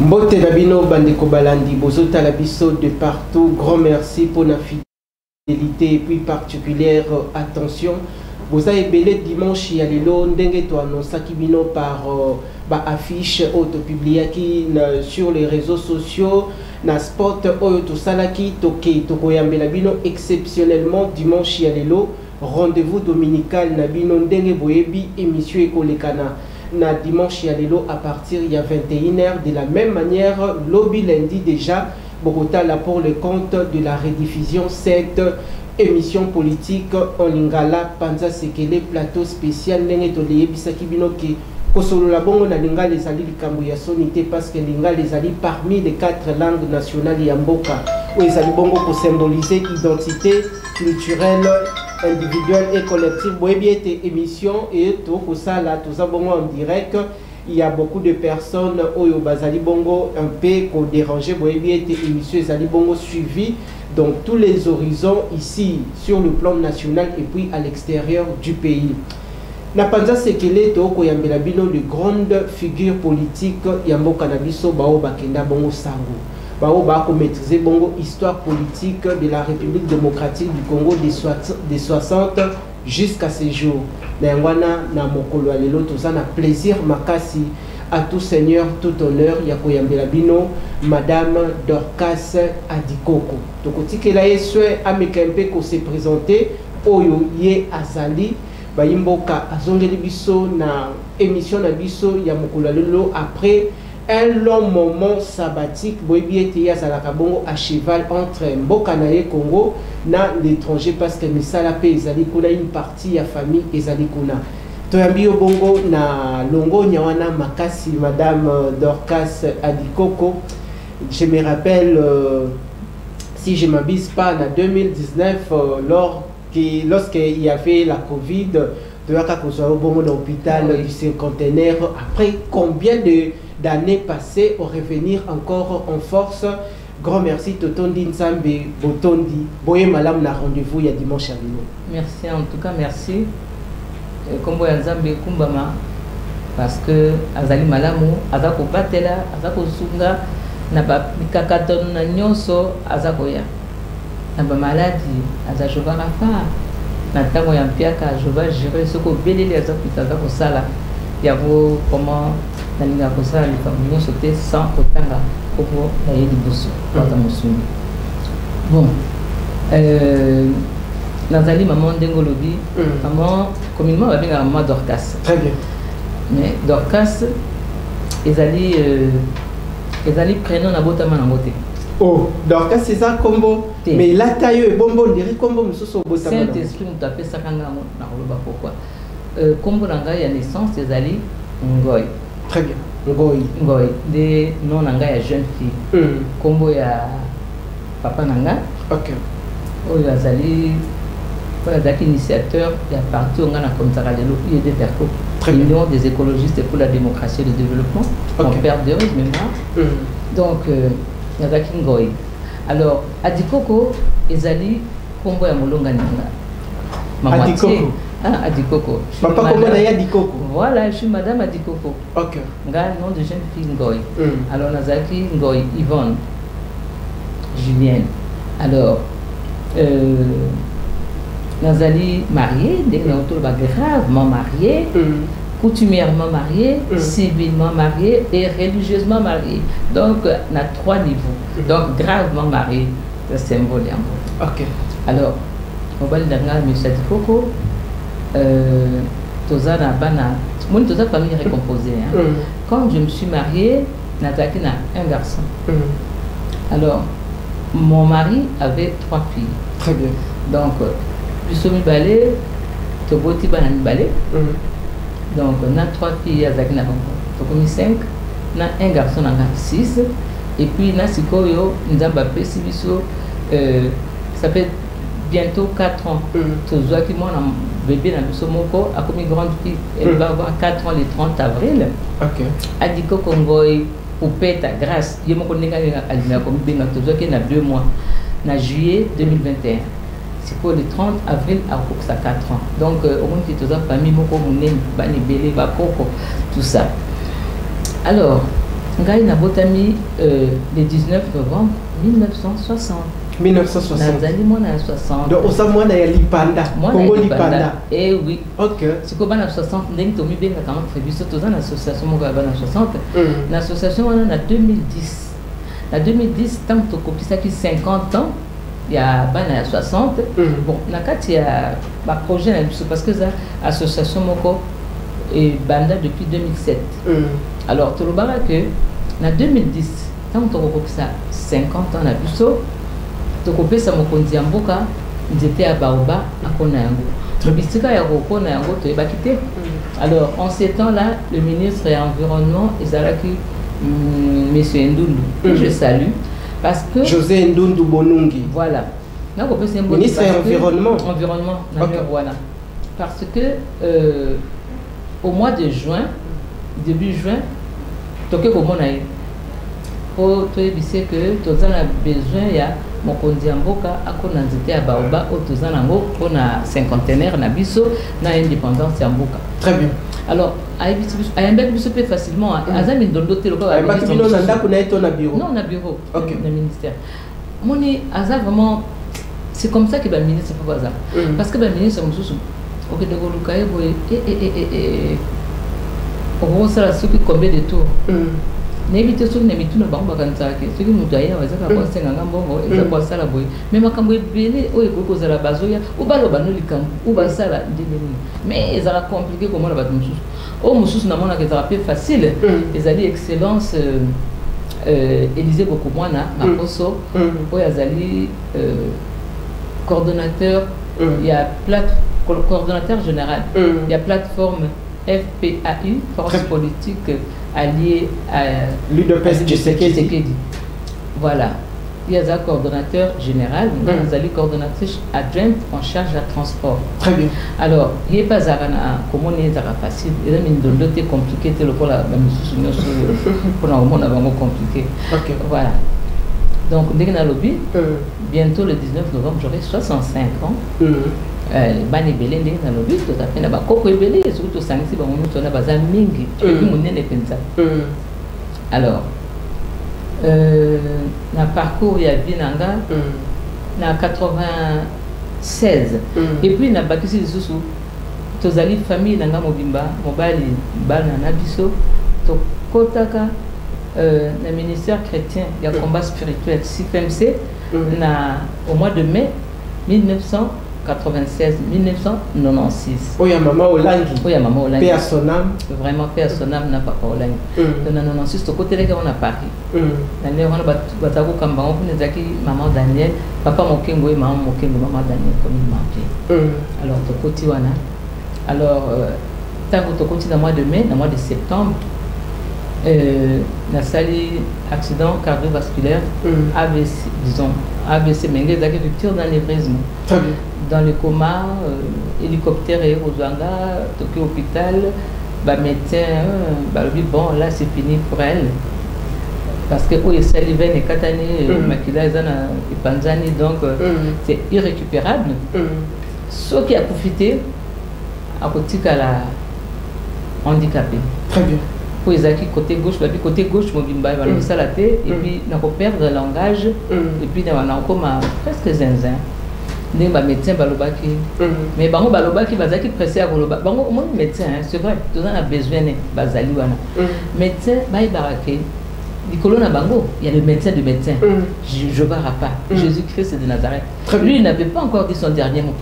Mbote Nabino Bandeko Balandi, Bozota Labiso de partout, grand merci pour la fidélité et puis particulière attention. Vous avez belé dimanche, il y a les lots, ndenge to annonça qui bino par affiche auto-publiée sur les réseaux sociaux, na spot auto salaki toke tokoyambela bino exceptionnellement dimanche, il y a les lots, rendez-vous dominical Nabino ndenge boyebi émission ekolekana. Na dimanche Yalelo à partir il y a 21h de la même manière lobby lundi déjà Bogota là pour le compte de la rediffusion cette émission politique en lingala panza sekele plateau spécial nenge to lebisaki binoki kosolo la bongo na lingala les ali likambo ya sonité parce que lingala les ali parmi les 4 langues nationales ya mboka où les ali bongo pour symboliser identité culturelle individuel et collectif. Boyebi était émission et tout pour ça là tout ça bongo en direct. Il y a beaucoup de personnes au Bazali Bongo un peu qu'on dérangeait. Boyebi était émission Zali Bongo suivi dans tous les horizons ici sur le plan national et puis à l'extérieur du pays. Na panza sekele to ko yambela bino de grandes figures politiques yambo kanabiso bao bakenda bongo sango. Bao bako maîtriser bongo histoire politique de la République démocratique du Congo des 60 jusqu'à ces jours. Na ngwana na mokolo alelo toza na plaisir makasi à tout seigneur tout honneur ya koyambela bino madame Dorcas Adikoko. Tokotikela yeswe amekempe ko se présenter oyo ye azali bayimboka azongeli biso na émission na biso ya mokolo alelo après un long moment sabbatique, boyebi ete ya zalaka bongo à cheval entre mboka na ye Congo na l'étranger parce que misala pe ezali kuna une partie ya famille ezali kuna. Toyambi yo bongo na longo nyawana makasi madame Dorcas Adikoko. Je me rappelle si je m'abuse pas en 2019 lorsqu'il y avait la Covid, toyaka kozwa bongo na hôpital du cinquantenaire après combien d'années passées au revenir encore en force. Grand merci Totondi Nzambe Botondi Boye Malam na rendez-vous il y a dimanche à Lino. Merci en tout cas merci Kombo Nzambe Kumbama parce que azali malamu azako batela azako sunga na ba mikakaton na nyonso azako ya na ba maladie azajova rafa na tango ya mpiaka je vais gérer ce ko belele azako sala yavo comment nalinga kosala likambo nyonso te sans kotanga koko na ye liboso kata mosuni. Bon nazali maman ndenge olobi maman communément babengaka maman Dorcas. Très bien. Mais Dorcas ezali prénom na botama nango te. Oh, Dorcas c'est ça combo mais la taille bombo on dirait combo mususu botama. Saint-Esprit mutapé sakanga na koloba pourquoi combo nanga ya naissance ezali Ngoy. Très bien. Ngoy. Ngoy. De non nanga ya jeune fille. Combo ya papa nanga. Ok. Oyo azali initiateur ya parti on a comme ça lelo de Perco. Union des écologistes pour la démocratie et le développement. Mon père de heureuse mémoire. Donc nazaki Ngoy. Alors Adikoko ezali combo ya molonga nanga. Maman Adikoko. Ah, Adikoko. Papa comment na Adikoko? Voilà, je suis madame Adikoko. Ok. Nga nom de jeune fille Ngoy. Alors nazaki Ngoy Yvonne Julienne. Alors nazali mariée, dès que nous gravement mariée, coutumièrement mariée, civilement mariée et religieusement mariée. Donc, on a 3 niveaux. Donc, gravement mariée, le symbole est ok. Alors, on va dire que M. Adikoko, toza na bana, mon toza famille récomposée. Quand je me suis mariée, Nathalie a un garçon. Alors, mon mari avait 3 filles. Très bien. Donc, je suis balai, Toboti Banani balai. Donc, on a 3 filles à Zagna, donc 5, on a un garçon, on a 6. Et puis, on a Sikoyo, nous avons Pessibiso, ça fait bientôt 4 ans. Toujours qui mon bébé dans le Somoko, a comme une grande fille, elle va avoir 4 ans le 30 avril. Ok. Adiko Kongoy, Poupée, ta grâce, il y a mon collègue qui a 2 mois, en juillet 2021. C'est pour le 30 avril à ça 4 ans. Donc, au moins, tu as famille, mon commun, Bani Bélé, Bakoko, tout ça. Alors, Ngai Nabotami le 19 novembre 1960. 1960. Nazali mwana ya 60. Donc osa mwana ya Lipanda. Congo Lipanda. Eh oui. OK. Siko bana 60 ndenge tomi benga kama biso toza na association moko ya bana 60. Na association wana na 2010. Na 2010 tant tokokisaki 50 ans ya bana ya 60. Bon na kati ya ba projet na biso parce que ça association moko et banda depuis 2007. Alors tolobaka que na 2010 tant tokokisa 50 ans na biso tokopesa mokonzi ya mboka nzete ya baoba akona yango bisika ya kokona yango toyebaki te. Alors en ces temps là le ministre de l'environnement ezalaki monsieur Ndundu que je salue parce que José Ndundu Bonungi, voilà ministre de l'environnement voilà parce que au mois de juin début juin toke komona ye po toyebise que tozana besoin ya mokonzi ya mboka akona nzete ya baoba oyo toza nango mpona cinquantenaire na biso na indépendance ya mboka. Très bien. Alors ayambaki biso mpe facilement aza mindondo te lokola na ndako na ye to na bureau? Non, na bureau. Okay. Na ministère moni aza vraiment c'est comme ça que baministre po baza parce que baministre mosusu okende koluka ye boye okosala soki combien de tours n'évite soki na mituna bango bakanisaka ke soki moto aye azaka koasenganga mbongo eza koasala boye me makambo ebele oyo ekoki kozala bazoya o baloba no likambo o basala ndenge nini mais ezala compliqué komona bato mosusu oyo mosusu namonaka ezala mpe facile ezali excellence Élysée Bokomwana Makoso oyo azali coordonnateur il y a coordonnateur général il y a plateforme FPAU force politique alliée à l'UDPS Tshisekedi. Voilà. Il y a un coordonnateur général, il y a une coordonnatrice adjointe en charge de transport. Très bien. Alors, il n'y a pas comment on est facile. Il y a une donnée compliquée, c'est le cas là, pour un moment compliqué. Ok. Voilà. Donc, dès que dans le lobby, bientôt le 19 novembre, j'aurai 65 ans. Bani belé ndenge na lobby to tapena ba koko ebele surtout sangisi ba monu to na baza mingi tu munene penza. Alors na parcours ya binanga na 96 et puis na bakisi lisusu tozali famille nanga mobimba mobali bana na biso to kotaka na ministère chrétien ya combat spirituel CFMC na au mois de mai 1996 1996. Oya mama Olangi. Oya mama Olangi. Paix à son âme. Vraiment paix à son âme na papa Olangi. Donc na 96 to côté là on a Paris. Na leo on batako kamba on peut dire maman Daniel, papa Mokengo et maman Mokengo, maman Daniel comme il m'appelait. Alors to côté wana. Alors tant que to côté dans mois de mai, dans mois de septembre na sali accident cardiovasculaire AVC, disons AVC mais des rupture d'anévrisme. Très bien. Dans le coma, hélicoptère et Rosanga, Tokyo hôpital, bah médecin, bah bon là c'est fini pour elle parce que où est Sullivan et Katani, Makila Zana et Panzani donc c'est irrécupérable. Ce qui a profité à côté à la handicapé. Très bien. Pour les acquis côté gauche, Mobimba va le salater et puis n'a pas perdre le langage et puis n'a pas presque zinzin. Les médecins balobaki mais bango balobaki bazaki pressé à baloba bango mon médecin c'est vrai tout ça a besoin bazali wana médecin baï baraké Nicolas na bango il y a le médecin de médecin je ne pas Jésus-Christ de Nazareth lui il n'avait pas encore dit son dernier mot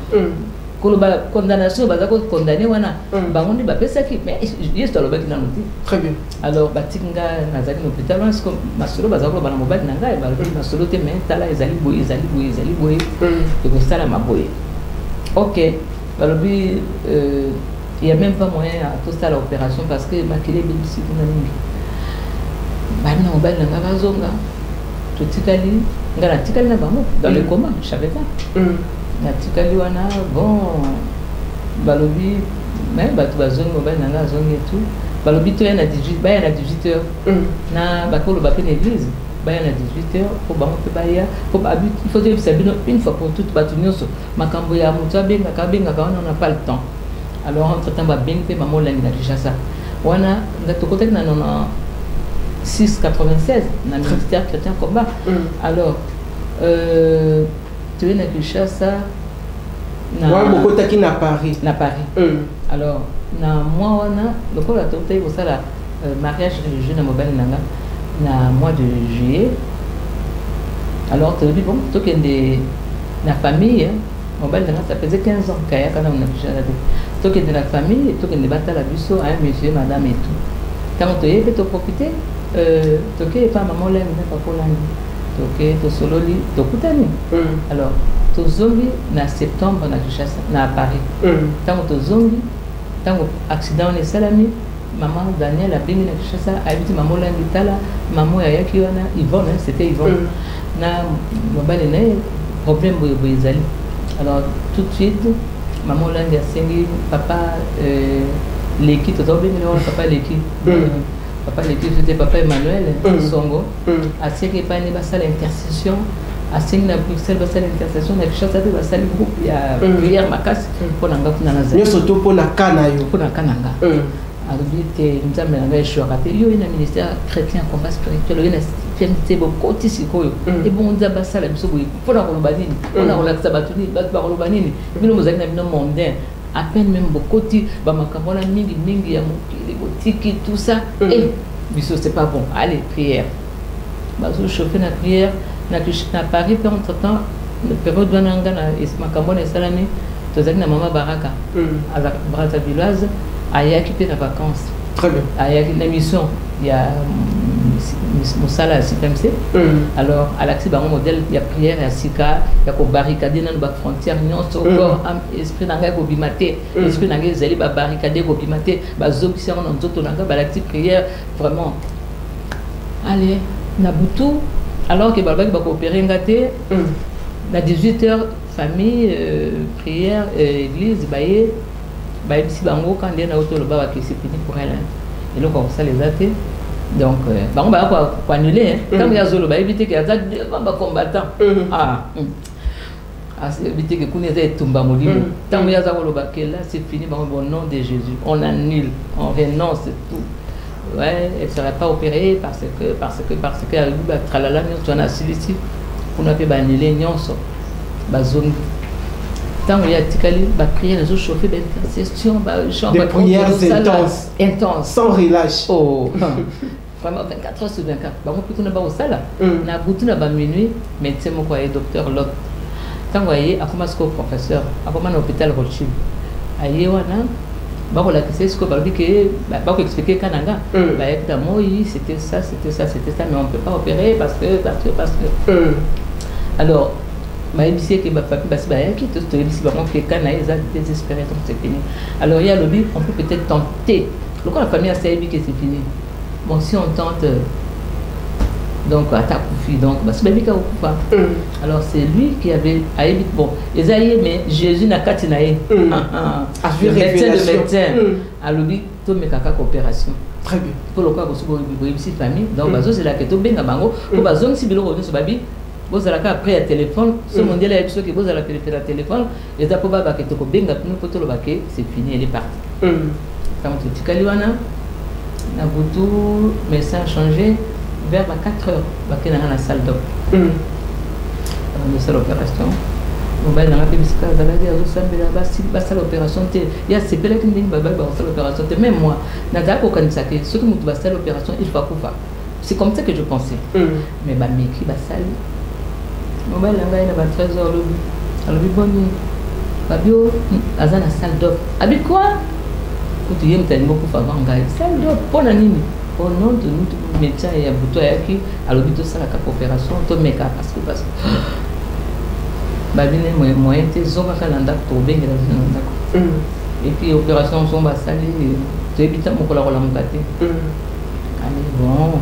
koloba condamnation bazako condamné wana bango ni bapesaki mais yesu alobaki na noti. Très bien. Alors batinga nazali no hôpital parce que masolo bazako bana mobali na ngai balobi masolo te mais tala ezali boye et que ça la maboye. OK balobi il y a même pas moyen à tout ça l'opération parce que makile bibisi kuna mingi bana mobali na ngai bazonga totikali ngala tikali na bango dans le coma je savais pas. Natikali wana bon balobi mais bato bazongi mobali nanga azongi et tout balobi to yana 18 baya na 18 heures na bakolo ba peine église baya na 18 heures pour bango pe baya pour habit il faut dire sabino une fois pour toutes bato nyonso makambo ya mutu abenga on n'a pas le temps alors entre temps ba benga pe maman langi na Kinshasa wana ngatokotaki na 696 dans le ministère chrétien combat. Alors tu es à Kinshasa moi beaucoup qui na Paris alors na moi on a le corps la tontée pour ça la mariage religieux na mobile nanga na mois de juillet. Alors tu dis bon toi qui est na famille mobile nanga ça faisait 15 ans kaya kana on a Kinshasa toi qui est de la famille toi qui est battu la biso un monsieur madame et tout quand tu es peut profiter toi qui est pas maman là mais pas pour là ok to sololi to kutani alors to zombi na septembre na Kinshasa na Paris tant to zombi tant accident ne salami maman Daniel a bien na Kinshasa habite maman la ngitala maman ya yaki wana Yvonne c'était Yvonne na mobile na problème boyezali alors tout de suite maman la ngasengi papa l'équipe to bien le papa l'équipe papa l'équipe c'était papa Emmanuel Songo a ce qui pas ni basa l'intercession a ce na Bruxelles basa l'intercession na Kinshasa de basa le groupe ya prière makasi pour nanga kuna na zali surtout pour na kana yo pour na kananga arbitre nzambe nanga eshwaka te yo ina ministère chrétien combat spirituel yo ina fianité bokoti sikoyo et bon nzambe sala biso boye pour na koloba nini pour na kolakisa batuni ba koloba nini bino mozali na bino mondain à peine même beaucoup bah ma camola mingi ya mokili botiki tout ça et biso c'est pas bon allez prière bah je chauffer na prière na Paris puis entre temps le période wananga na ma camola salami tozali na mama Baraka à la Brazzaville ayaki pe na vacances très bien ayaki na mission il y a Moussala CPMC alors à l'accès bango modèle il y a prière à Sika il y a ko barricader dans ba frontière nyonso corps esprit nanga ko bimate esprit nanga zali ba barricader ko bimate ba zobisi on nzoto nanga ba l'acte prière vraiment allez na butu alors que balba ba coopérer ngate na 18h famille prière église baye si bango quand on a auto le bas qui c'est fini pour elle et donc on ça les athées donc bango ba quoi annuler quand il y a zolo ba éviter qu'il y a des combattants c'est éviter que connaît tumba molimo tant il y a zolo ba que là c'est fini bango au nom de Jésus on annule on renonce tout ouais elle sera pas opérée parce que tralala on a silisi on a fait annuler nyonso ba zone tant il y a tikali ba prière les autres chauffer ben intercession ba chant des prières intenses sans relâche vraiment 24 heures sur 24 ba mo pituna ba osala na butuna ba minuit médecin mo ko docteur Lot tant voyez a commencé comme professeur a commencé à l'hôpital Rothschild aye wana ba ko la kese ce ko ba que ba ko expliquer kananga ba yakta moi c'était ça mais on peut pas opérer parce que alors mais il sait que ma famille passe par qui te dit vraiment que quand ils ont désespéré donc c'est fini alors il y a le but on peut peut-être tenter donc la famille a saisi que c'est fini bon si on tente donc à ta profit donc bah c'est bien qu'il pas alors c'est lui qui avait bon Esaïe mais Jésus n'a qu'à tinaï le médecin à l'obi tout mes caca coopération très bien pour le cas vous aussi famille donc bazo c'est là que tout bien bango pour bazo si bilo revenu sur babi vous allez après le téléphone ce mondial est ce que vous allez faire le téléphone les apôtres va que tu benga pour tout le baquet c'est fini elle est partie quand tu kaliwana na butu mais ça a changé vers 4 heures baquet dans la salle d'op dans la salle d'opération mobile dans la publicité dans la dire ça salle d'opération il y a c'est pele qui dit baba ba salle d'opération même moi nada ko kanisa que ce que mutu ba salle d'opération il faut kufa c'est comme ça que je pensais mais ba meki ba salle mobile nanga ina ba 13 heures lobi alobi boni babio azana salle d'op abi quoi kutu yem tani moko fa vanga salle d'op pona nini au nom de notre médecin ya buto yaki alobi to sala ka opération to meka parce que babine moyen te zonga kalanda to benga na et puis opération son ba sali to ebita moko la kola mukate allez bon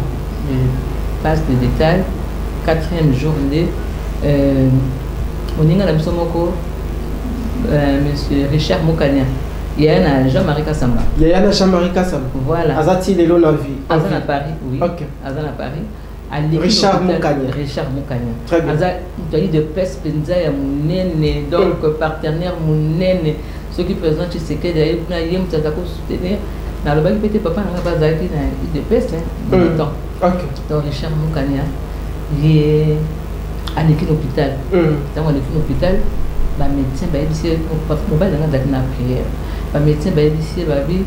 je passe des détails 4e journée on a la monsieur Richard Moukania. Il y a un Jean-Marie Kassamba. Il y a un Jean-Marie Kassamba. Voilà. Azati Lelo Navi. Azan à Paris, oui. Ok. Azan à Paris. Richard Moukania. Richard Moukania. Très bien. Azan, tu as dit de peste Penza et Mounene, donc partenaire Mounene. Ceux qui présentent, tu sais que d'ailleurs, tu as soutenir. na lobaki pete papa nanga bazalaki na IDPS temps donc Richard Mukania ye aleki l'hôpital ntango aleki l'hôpital bamédecin bayebisi mobali nanga azalaki na prière bamédecin bayebisi babi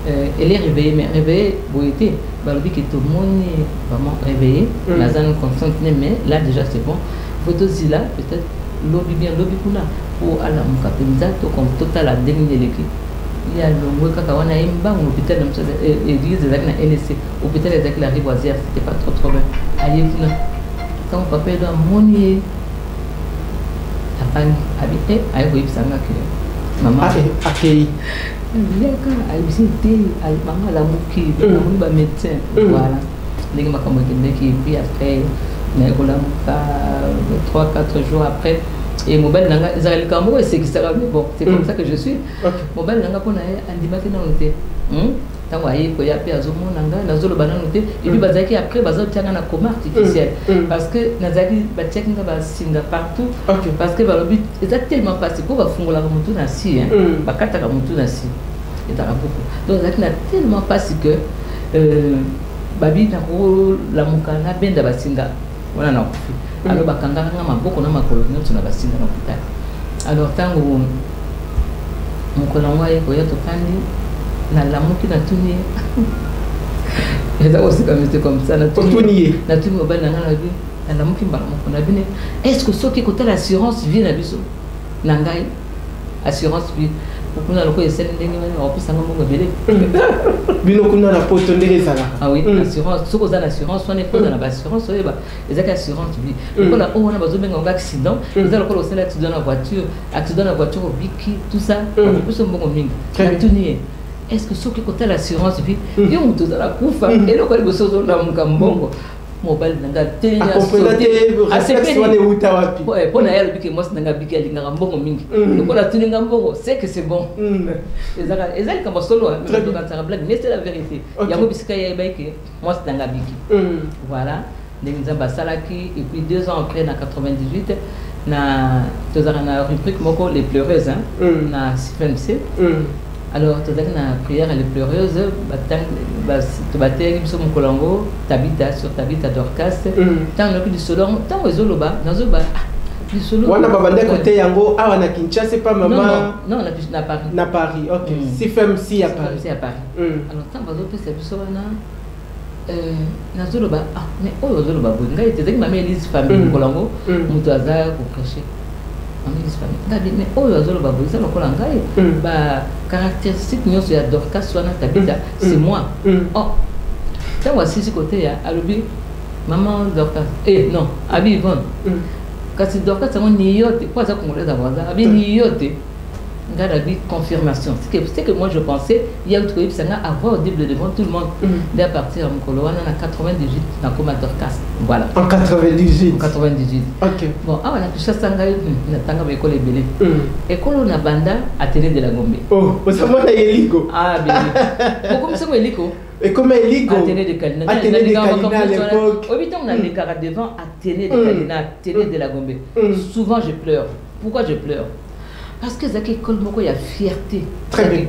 elle est réveillée, mais réveillée, boité, balobi qui tout le monde est vraiment réveillé, naza nous consciente, mais là déjà c'est bon. Faut aussi là, peut-être lobby bien, lobby kuna pour aller à mon capenza, tout comme total à dernier de l'équipe. Il y a le mot kakawana imba, ou l'hôpital de l'église avec la NSC, l'hôpital avec la rivoisière, c'était pas trop bien. Aïe kuna, quand mon papa doit monier, tapani, habité, aïe oui ça m'a que maman accueilli. Yaka albisité maman la muki on ba médecin voilà les makambo qui puis après na kola muka 3-4 jours après et mobile nanga ezali kambo c'est qui sera bon c'est comme ça que je suis mobile nanga pona andimaki na noté tango ayi ko ya pe azomo nanga nazolo bana noté et puis bazaki après bazo tianga na coma artificiel parce que nazaki ba check nga ba singa partout parce que balobi exactement passé pour ba fungola mutu na si ba kata ka mutu na si et ta beaucoup donc nazaki na tellement passé que babi na ko la mukana benda ba singa wana na kufi alors ba kanga nga maboko na makolo nyonso na ba singa na hôpital alors tango mukona ngwaye ko ya to kandi na la muki na tuni et ça aussi comme ça na tuni mobile na ngana bi na la muki mbala moko na bine est-ce que ce qui côté l'assurance vie na biso na ngai assurance vie pour na loko esel ndenge wana opisa ngambo belé bino kuna na poto ndenge sala ah oui assurance soko za assurance on est pas dans la assurance oyeba ezaka assurance vie pour la on a besoin d'un accident ils ont le accident dans la voiture biki tout ça on peut se mbongo mingi na tuni est-ce que ce qui côté l'assurance vie yo mutu za la kufa et le ko liboso zo na mukambongo mobile nanga tenya pour na yalo biki mos nanga biki ali ngamba mbongo mingi ko la tuni ngambongo c'est que c'est bon ezali kama solo na ta blague mais c'est la vérité yango bisika ya baike mos nanga biki voilà ndinza salaki et puis 2 ans après na 98 na tozara na rubrique moko les pleureuses na CFMC alors tu as na prière les pleureuses tu battez biso mukolango tabita sur tabita Dorcas tant no du solo tant ezoloba nazoba du solo wana babande côté yango awa na Kinshasa pas maman non na Paris OK CFMC à Paris alors tant bazo pesa biso wana nazoloba mais oyo zoloba bonga ete zaki mama Elise famille mukolango mutu aza ko prêcher mais oyo azoloba boisa lokola ngai ba caractéristique nyonso ya Dorcas wana tabita c'est moi oh ça voici ce côté ya alobi maman Dorcas non abi Yvonne kasi Dorcas ça ni yote quoi ça congolais avaza abi ni yote ngara bi confirmation c'est que moi je pensais il y a autre chose ça va avoir audible devant tout le monde dès à partir en Colo wana na 98 na coma Dorcas voilà en 98 OK bon ah wana kisha sanga na tanga ba école belé école na banda à télé de la Gombe oh ça moi na Eliko ah bien pourquoi ça Eliko et comme Eliko à télé de Kalina à l'époque au 8 ans on a les caras devant à télé de Kalina télé de la Gombe souvent je pleure pourquoi je pleure parce que zaki école moko ya fierté très bien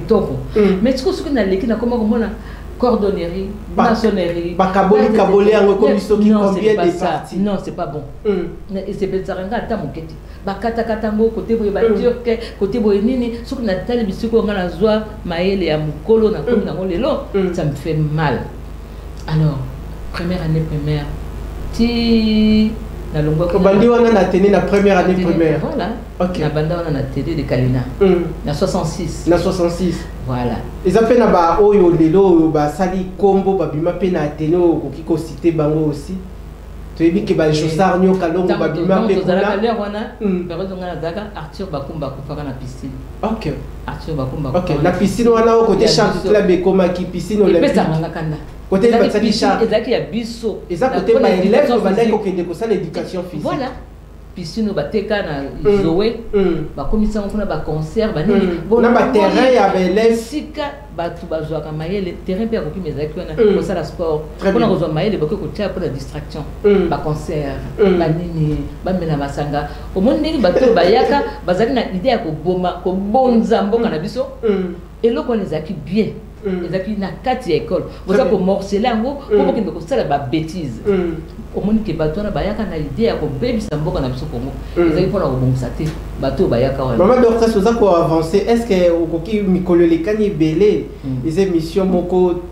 mais ce que na leki na comment mona cordonnerie maçonnerie kaboli yango comme iso qui combien de parties non c'est pas bon et c'est bezaranga ata moketi bakata katango côté boye ba turque côté boye nini ce que na tali bisiko ngana zwa maele ya mukolo na komi nango lelo ça me fait mal alors première année primaire ti na longwa ko bandi wana na télé na première année primaire voilà OK na banda wana na télé de Kalina na 66 voilà ils appellent na ba oyo lelo ba sali kombo ba bima pe na télé ko kiko citer bango aussi tu ebi ke ba chaussard nyo kalongo ba bima pe kuna na wana période ngana daga Arthur Bakumba ko faka na piscine OK Arthur Bakumba OK na piscine wana au côté champ club e koma ki piscine olympique pesa ngana kanda côté bataki champ ezaki ya biso eza côté ba élève ba ndeko kende ko sala éducation physique voilà piscine bateka na Zoé ba komisa ngona ba concert ba nini na ba terrain ya ba élève sika batu bazwa ka mayele terrain pe ko kimezaki wana ko sala sport pona ko zwa mayele ba ko tia pour la distraction ba concert ba nini ba mena masanga au monde nini bato bayaka bazaki na idée ya ko boma ko bonza mboka na biso eloko nezaki bien ezaki na kati ya école boza ko morceler yango po bokende kosala ba bêtise omoni ke bato wana bayaka na idée ya kobebisa mboka na biso Congo ezali mpona kobongisa te bato bayaka wana Maman Dorcas oza ko avancer est-ce que okoki mikolo lekani ebele les émissions moko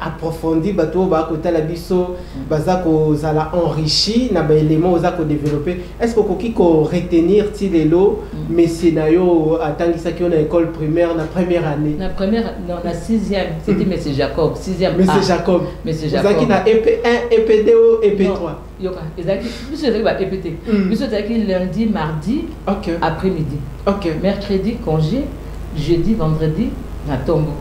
approfondi bato ba kotala biso baza kozala enrichi na ba éléments oza ko développer est-ce que okoki ko retenir ti lelo monsieur na yo atangisaki na école primaire na première année na première non na 6e c'était monsieur Jacob 6e monsieur Jacob ezaki na EP1 EP2 EP3 yoka ezaki biso ezaki ba EPT biso ezaki lundi mardi après-midi mercredi congé jeudi vendredi na tombo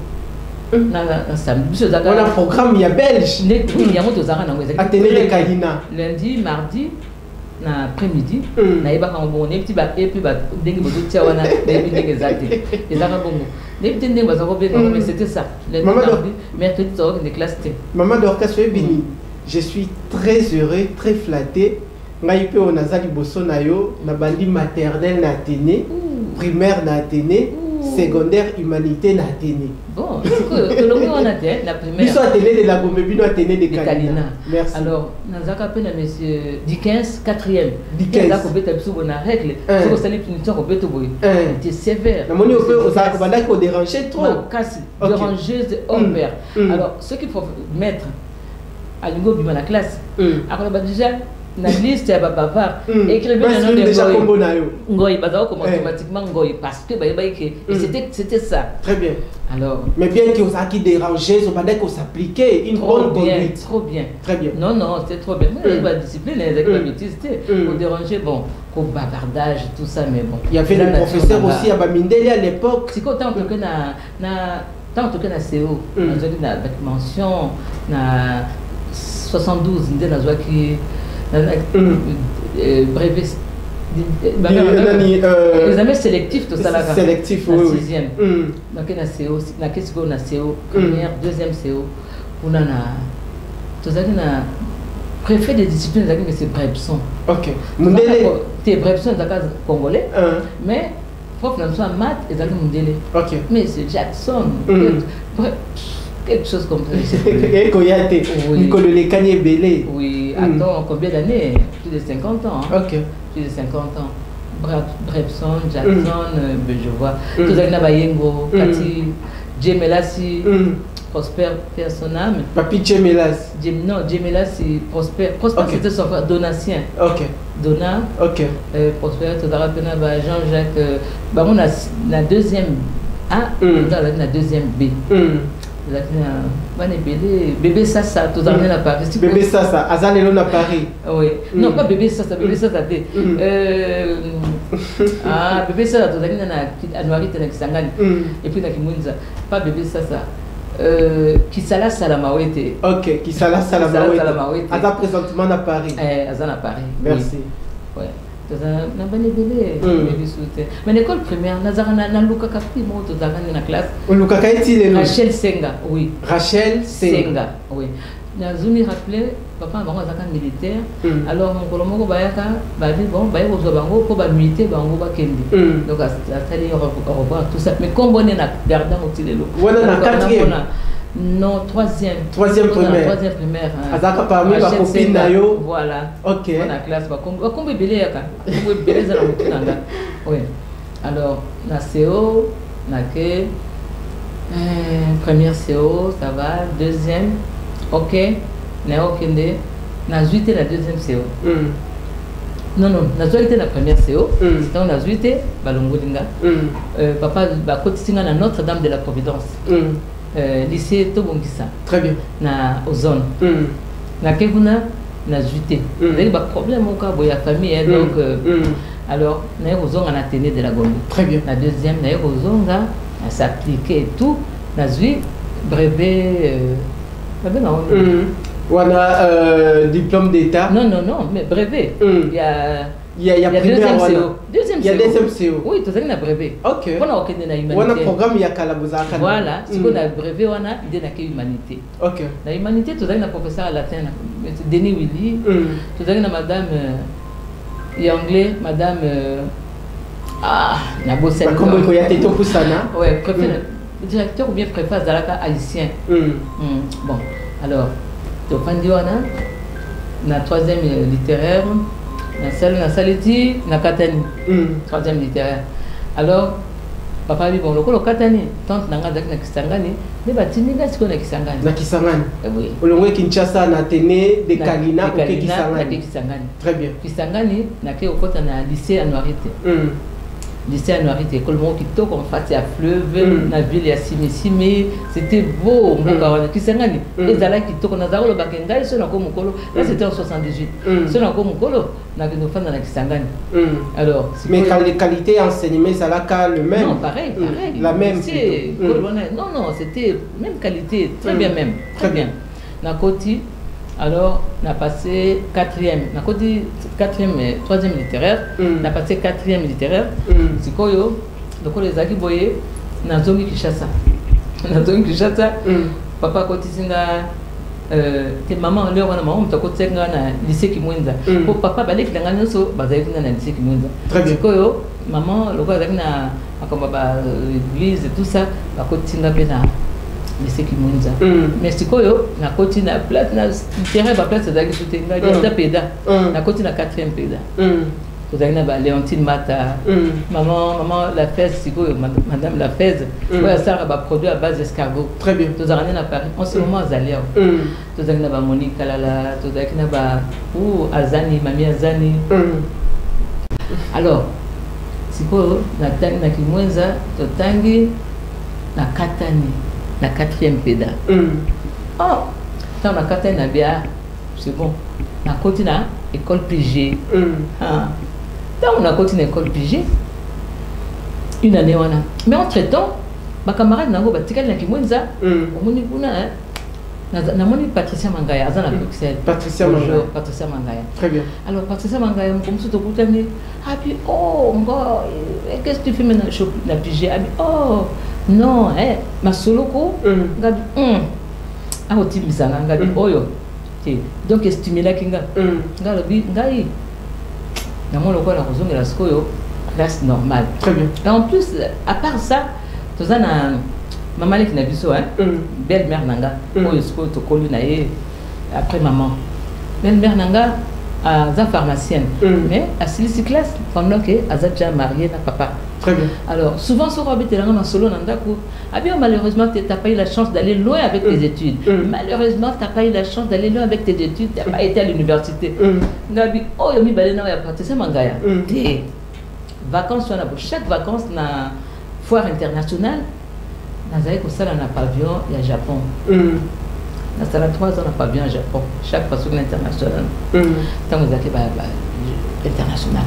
na samedi biso ezaka on a programme ya belge les trucs ya moto zaka nango ezaki atene de Kalina lundi mardi na après-midi na yeba ka bongo ne petit ba et puis ba ndenge bozo tia wana na yebi ndenge ezate ezaka bongo ne petit ndenge bazo ko benga mais c'était ça lundi mardi mercredi ça de classe T Maman Dorcas Bini je suis très heureux très flatté ngai pe on azali boso na yo na bandi maternelle na Athénée primaire na Athénée secondaire humanité na Athénée bon que le on a dit la primaire biso Athénée de la Gombe bino Athénée de Kalina merci alors nazaka pe na monsieur Dickens 4e Dickens ko beta biso bona règle ko sali punition ko beto boy était sévère na moni ope ozaka banda ko déranger trop casse dérangeuse hors pair alors ce qu'il faut mettre à niveau de la classe après déjà na liste ya bavard écrivez le nom de Ngoy bazao comme automatiquement Ngoy parce que c'était ça très bien alors mais bien que ça qui dérangeait on va qu'on s'appliquer une bonne conduite trop bien très bien non c'est trop bien la discipline avec la bêtise pour déranger bon pour bavardage tout ça mais bon il y avait le professeur aussi à Bamindeli à l'époque c'est quand tant que tant que na CO na mention na 72 nde nazwa ki brevet examen sélectif tout ça là sélectif oui 6e donc na CO na qu'est-ce qu'on a CO première deuxième CO on a tout ça na préfet de discipline là mais c'est Brebson OK Mundele t'es Brebson d'accord congolais mais prof na soit maths et dans Mundele OK mais c'est Jackson quelque chose comme ça. Et Koyate, Nicolas Lekani Belé. Oui, attends, combien d'années? Plus de 50 ans. Ok. Plus de 50 ans. Brebson, Jackson, je vois. Tout ça, Nabayengo, Kati, Djemelasi, Prosper Personnam. Papi Djemelas. Non, Djemelasi, Prosper. Prosper, c'était son frère Donatien. Ok. Dona. Ok. Prosper, tout ça, Jean-Jacques. On a la deuxième A, on a la deuxième B. Bébé Sassa, tout à l'heure à Paris. Bébé Sassa, Azalelo à Paris. Oui. Non, pas bébé Sassa, bébé Sassa. Ah, bébé Sassa, tout à l'heure à Noirite na Kisangani. Et puis na Kimunza. Pas bébé Sassa. Kisala Salamawete. Ok, Kisala Salamawete. Aza présentement à Paris. Azan à Paris. Merci. Ouais. Na bane belé mais l'école primaire na Luka Kapi mo to zangani na classe Luka Kaiti le Rachel Senga oui Rachel Senga oui na zumi rappeler papa bango zaka militaire alors mon kolomoko bayaka ba dit bon baye ko bango ko ba militer bango ba kendi donc à tali revoir tout ça mais comme on est na garda motilelo voilà na 4e non, troisième primaire. Azaka parmi ma copine nayo. Voilà. Ok. On a classe ba kombe belé yaka. Kombe belé za na mutunanga. Oui. Alors, la CO, na que première CO, ça va, deuxième. OK. Na okende. Na zuité la deuxième CO. Non, na zuité la première CO. C'est on a zuité balongolinga. Papa ba kotisinga na Notre-Dame de la Providence. Lycée Tobongisa. Très bien. Na ozone. Na kevuna na juité. Avec ba problème au cas boya famille donc alors na ozonga na Athénée de la Gombe. Très bien. La deuxième na ozonga à s'appliquer et tout na zui brevet wana diplôme d'état. Non, mais brevet. Il y a deuxième CO. Il y a deuxième CO. Oui, tout ça na brevet. OK. On a aucun na humanité. On a programme ya kalabuza. Voilà, si on a brevet on a idée na humanité. OK. La humanité tout ça na professeur latin Denis Willy. Tout ça na madame anglais, madame na bossé. Comme il y a této pour ça na. Ouais, directeur ou bien préfet Zalaka haïtien. Bon, alors, Tofandiwana, na 3e littéraire, na salle dit, na Katani, 3e littéraire. Alors, papa dit bon, le Katani, tante nanga dak na Kisangani, ne batini nga siko na Kisangani. Na Kisangani. Oui. Olongwe Kinshasa na Tene de Kalina ou Kisangani. Très bien. Kisangani na ke okota na lycée Anuarité. Lycée Anuarité, école mon kito comme face à fleuve, na ville ya Simé, c'était beau mon Kisangani. Et zala kito na zaro le bakenga so na ko mukolo, là c'était en 78. So na ko mukolo na ke no fanda na Kisangani. Alors, mais quand les qualités enseignement ça là le même. Non, pareil. La même. Non, c'était même qualité, très bien même, très bien. Na Koti, alors on a passé 4e, na Koti 4e, 3e littéraire, on a passé 4e littéraire. C'est quoi yo? Donc les aki boye na zongi Kinshasa. Na zongi Kinshasa, papa Koti singa te maman leo wana maman mtako tsenga na lycée Kimwenza. Pour papa baleki danga nyoso bazali na lycée Kimwenza. C'est quoi yo? Maman loko azaki na akoma ba église et tout ça, ba Koti singa pe na lycée Kimwenza. Mais c'est quoi yo? Na Koti na place na terrain ba place azaki soutenga ya peda. Na Koti na 4e peda. Vous avez Léontine Mata, maman la Fez, c'est quoi, madame la Fez, ça a produit à base d'escargot. Très bien. Vous avez à Paris, en ce moment à Zalia. Vous avez Monique Kalala, vous avez Azani, Mamie Azani. Alors, c'est quoi, na Kimwenza, Totangi, na Katani, na 4e péda. Oh, dans la Katani, na Bia, c'est bon. Na côté na école privée. Là, on a continué l'école privée. Une année, on a. Mais entre-temps, ma camarade n'a pas tiré la Kimwenza. On a Patricia Mangaya, à Bruxelles. Patricia Mangaya. Patricia Mangaya. Très bien. Alors, Patricia Mangaya, comme ça, tout le monde ah, puis, oh, qu'est-ce que tu fais maintenant? La pigée. Ah, oh, non, ma solo, Gabi, ah, au type Misanga, Gabi, oh, yo. Donc, stimuler Kinga. Gabi, Gabi. Dans mon local, la Skoyo reste normal. Très bien. Et en plus, à part ça, tu as maman qui n'a vu ça, belle-mère Nanga, après maman. Belle-mère Nanga, à pharmacienne. Mais à Silici classe, pendant qu'elle a déjà marié na papa. Très bien. Alors, souvent, sur Robert Telanga, solo Nandaku, malheureusement, tu n'as pas eu la chance d'aller loin avec tes études. Malheureusement, tu n'as pas eu la chance d'aller loin avec tes études, tu n'as pas été à l'université. Gabi, oh, yomi balena ya Patricia Mangaya. Des vacances, chaque vacances, na foire internationale, na sala na pavillon, il y a Japon. Na sala 3 ans na pavillon Japon. Chaque fois sur l'international. Tant que vous avez international.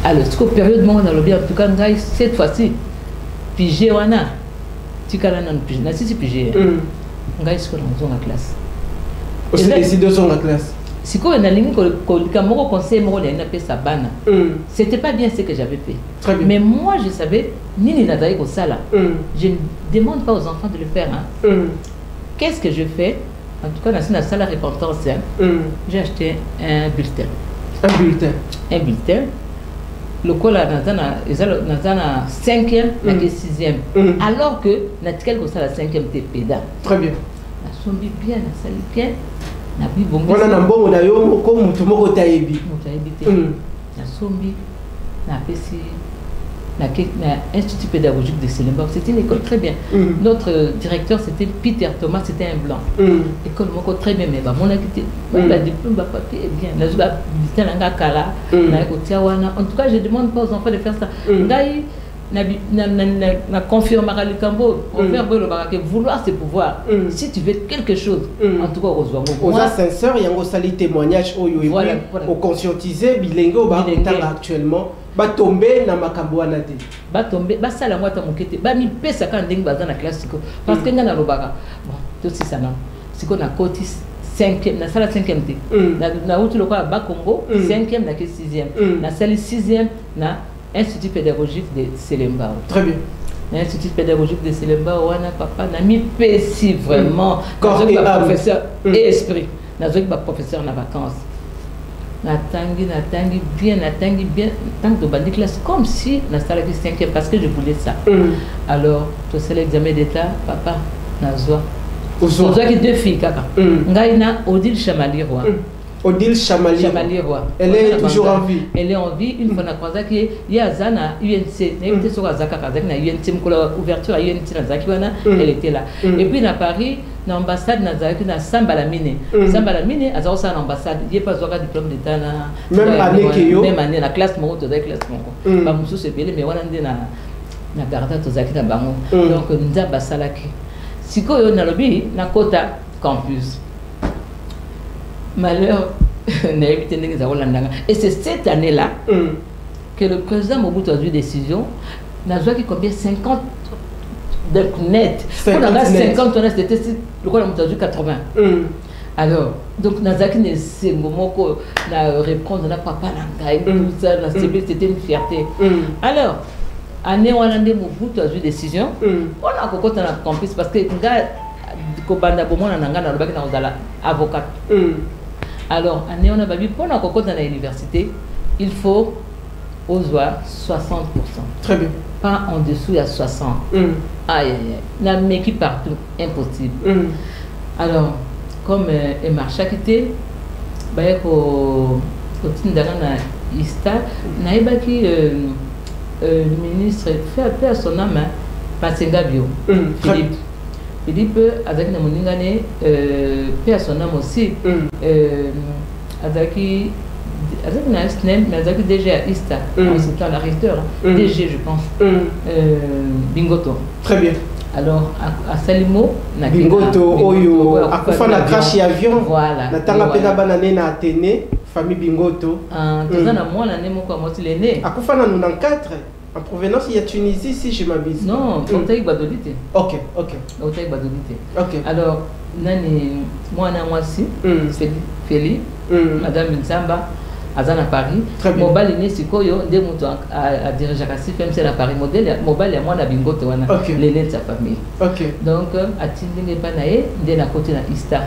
Alors, c'est que période on a le bien, en tout cas, cette fois-ci, pigé wana, tu as un pigé, si pigé, on a la classe. Aussi, les deux sont la classe. Si on a ligne que conseil, on a fait sa banne. C'était pas bien ce que j'avais fait. Très bien. Mais moi, je savais, ni n'adaï au sala. Je ne demande pas aux enfants de le faire. Qu'est-ce que je fais? En tout cas, dans la salle à repentance, j'ai acheté un bulletin. Un bulletin. Un bulletin. Le col a 5e, la 6e. Alors que, la 5e, t'es pédale. Très bien. La sombi bien, la salle bien. La bible, voilà, on a un bon modèle, comme tout le monde a été. La sombi, la PC, l'Institut pédagogique de Selenbach. C'était une école très bien. Notre directeur, c'était Peter Thomas, c'était un blanc. École très bien, mais mon activité, la diplôme, papier, bien. En tout cas, je ne demande pas aux enfants de faire ça. Na confirmera le cambo, vouloir c'est pouvoir. Si tu veux quelque chose, en tout cas, aux ascenseurs, il y a un sali témoignage au conscientiser, bilingue, actuellement. Ba tomber na makambo wana te ba tomber ba sala ngwata mokete ba mi pesa ka ndenge baza na classique parce que nga na lobaka bon tout ça non siko na koti 5e na sala 5e te na utu lokwa ba Congo 5e na 6e na sala 6e na Institut pédagogique de Selenbach. Très bien. L'Institut pédagogique de Selenbach wana papa na mi pesi vraiment corps et professeur et esprit na zo ba professeur na vacances natangi bien, tant que bandi classe, comme si na salle qui 5e parce que je voulais ça. Alors, tout c'est l'examen d'état, papa, nazwa. Nazwa qui 2 filles, kaka. Ngaina Odile Chamali-Roy. Odile Chamali-Roy. Elle est toujours en vie. Elle est en vie. Une fois na croisé qu'il y a Zana UNC, n'était sur Azaka Kazak na UNC, ouverture à UNC na Zakiwana, elle était là. Et puis à Paris, na ambassade na Zaki na Sambalamine. Sambalamine, à Zaosa na ambassade, il n'y a pas de diplôme d'état na. Même année que yo. Même année, la classe mon autre classe mon. Ba musu se belé mais wana na garda to Zaki na bango. Donc nzaba salaki. Siko yo na lobby na Kota campus. Malheur, et c'est cette année-là que le président Mobutu a eu décision. Nazwa qui combien 50 de net. Pour la 50 on a c'était le quoi Mobutu a eu 80. Alors donc Nazaki ne c'est moment qu'on a reprendre na papa nangai tout ça c'était une fierté. Alors année où on a Mobutu a eu décision. On a cocoté dans la campus parce que nga kobanda bomona nanga na lobaki na ozala avocat. Alors, année on a vu pour la cocotte dans l'université, il faut aux 60%. Très bien. Pas en dessous, il y a 60. Aïe, aïe, aïe. La méqui partout, impossible. Alors, comme Emarcha qui était, il y a Ista, le ministre fait appel à son âme, Passenga Bio, Philippe. Philippe, avec la moningane, paix à son âme aussi, avec un SNEM, mais avec déjà Ista, c'est un arrêteur, DG je pense, Bingoto. Très bien. Alors, à Salimo, Bingoto, Oyo, à Koufana crash avion, voilà. Natanga Pena Banane na Athénée, famille Bingoto. Tout ça, moi, l'année, moi, comment il est né. À Koufana, nous en 4. En provenance, il y a Tunisie, si je m'abuse. Non, Otaï Badolité. Ok, ok. Otaï Badolité. Ok. Alors, moi, aussi, Feli, Madame Nsamba, Azana Paris. Mobile né Sikoyo, des moutons à diriger à CFMC à Paris. Modèle, mobile, moi, la bingote, l'aîné de sa famille. Ok. Donc, à Tinding Panae, de la côté de Ista.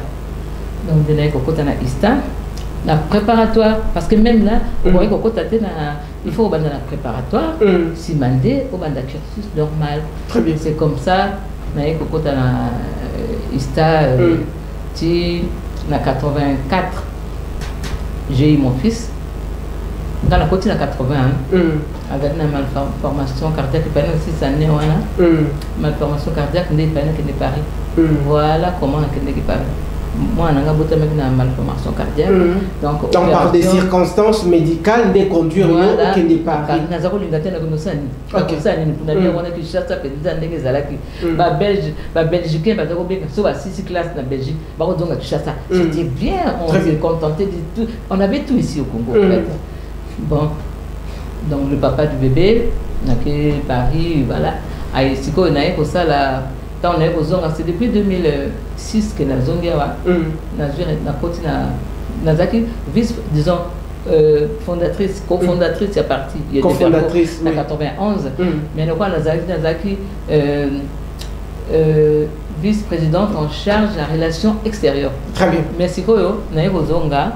Donc, de la côté de Ista. La préparatoire, parce que même là, il faut la préparatoire, si mandé, au banda cursus normal. C'est comme ça, Ista, na 84, j'ai eu mon fils. Dans la côté de 81, avec une malformation cardiaque, pendant 6 années, malformation cardiaque, qui n'est pas Paris. Voilà comment on est Paris. Moi, on a une malformation cardiaque. Donc, par des circonstances médicales, des conduire qui n'est pas Paris. C'était bien, on s'est contenté de tout. On avait tout ici au Congo. Bon, donc le papa du bébé, Paris, voilà. C'est depuis 2006 que la zone vice, disons, fondatrice, cofondatrice, est partie. Cofondatrice, en 91. Mais nous Nazaki, vice-présidente en charge de la relation extérieure. Très bien. Merci Koyo, Zonga.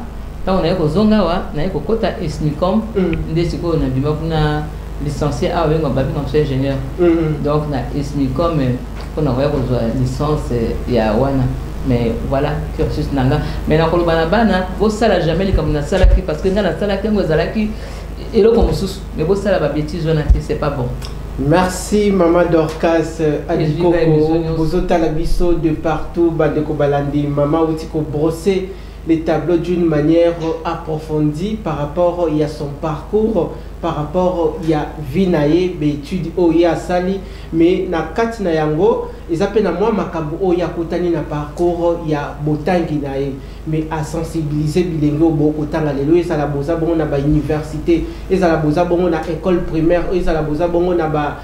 Quand on est au Zonga, on est au Kota Esnicom, on a licencié à ingénieur. Donc, on a Esnicom. On a une licence et à Wana. Mais voilà, cursus nanga. Mais dans le banabana, vous savez jamais comme na salaki parce que dans la salaki vous salaki et le comme sous. Mais vous savez la bêtise c'est pas bon. Merci Maman Dorcas Adikoko. Vous êtes à la biseau de partout, Badeko Balandi. Maman Outiko brosser les tableaux d'une manière approfondie par rapport à son parcours, par rapport à Vinaye, études Oya Sali, mais na Katina Yango, ils appellent à moi Makabu Oya Kotani na parcours, il y a Botangi Nae, mais à sensibiliser Bilingo Bokotanga Lelo, et ça la boza bon na ba université, et ça la boza bon na école primaire, et ça la boza bon na ba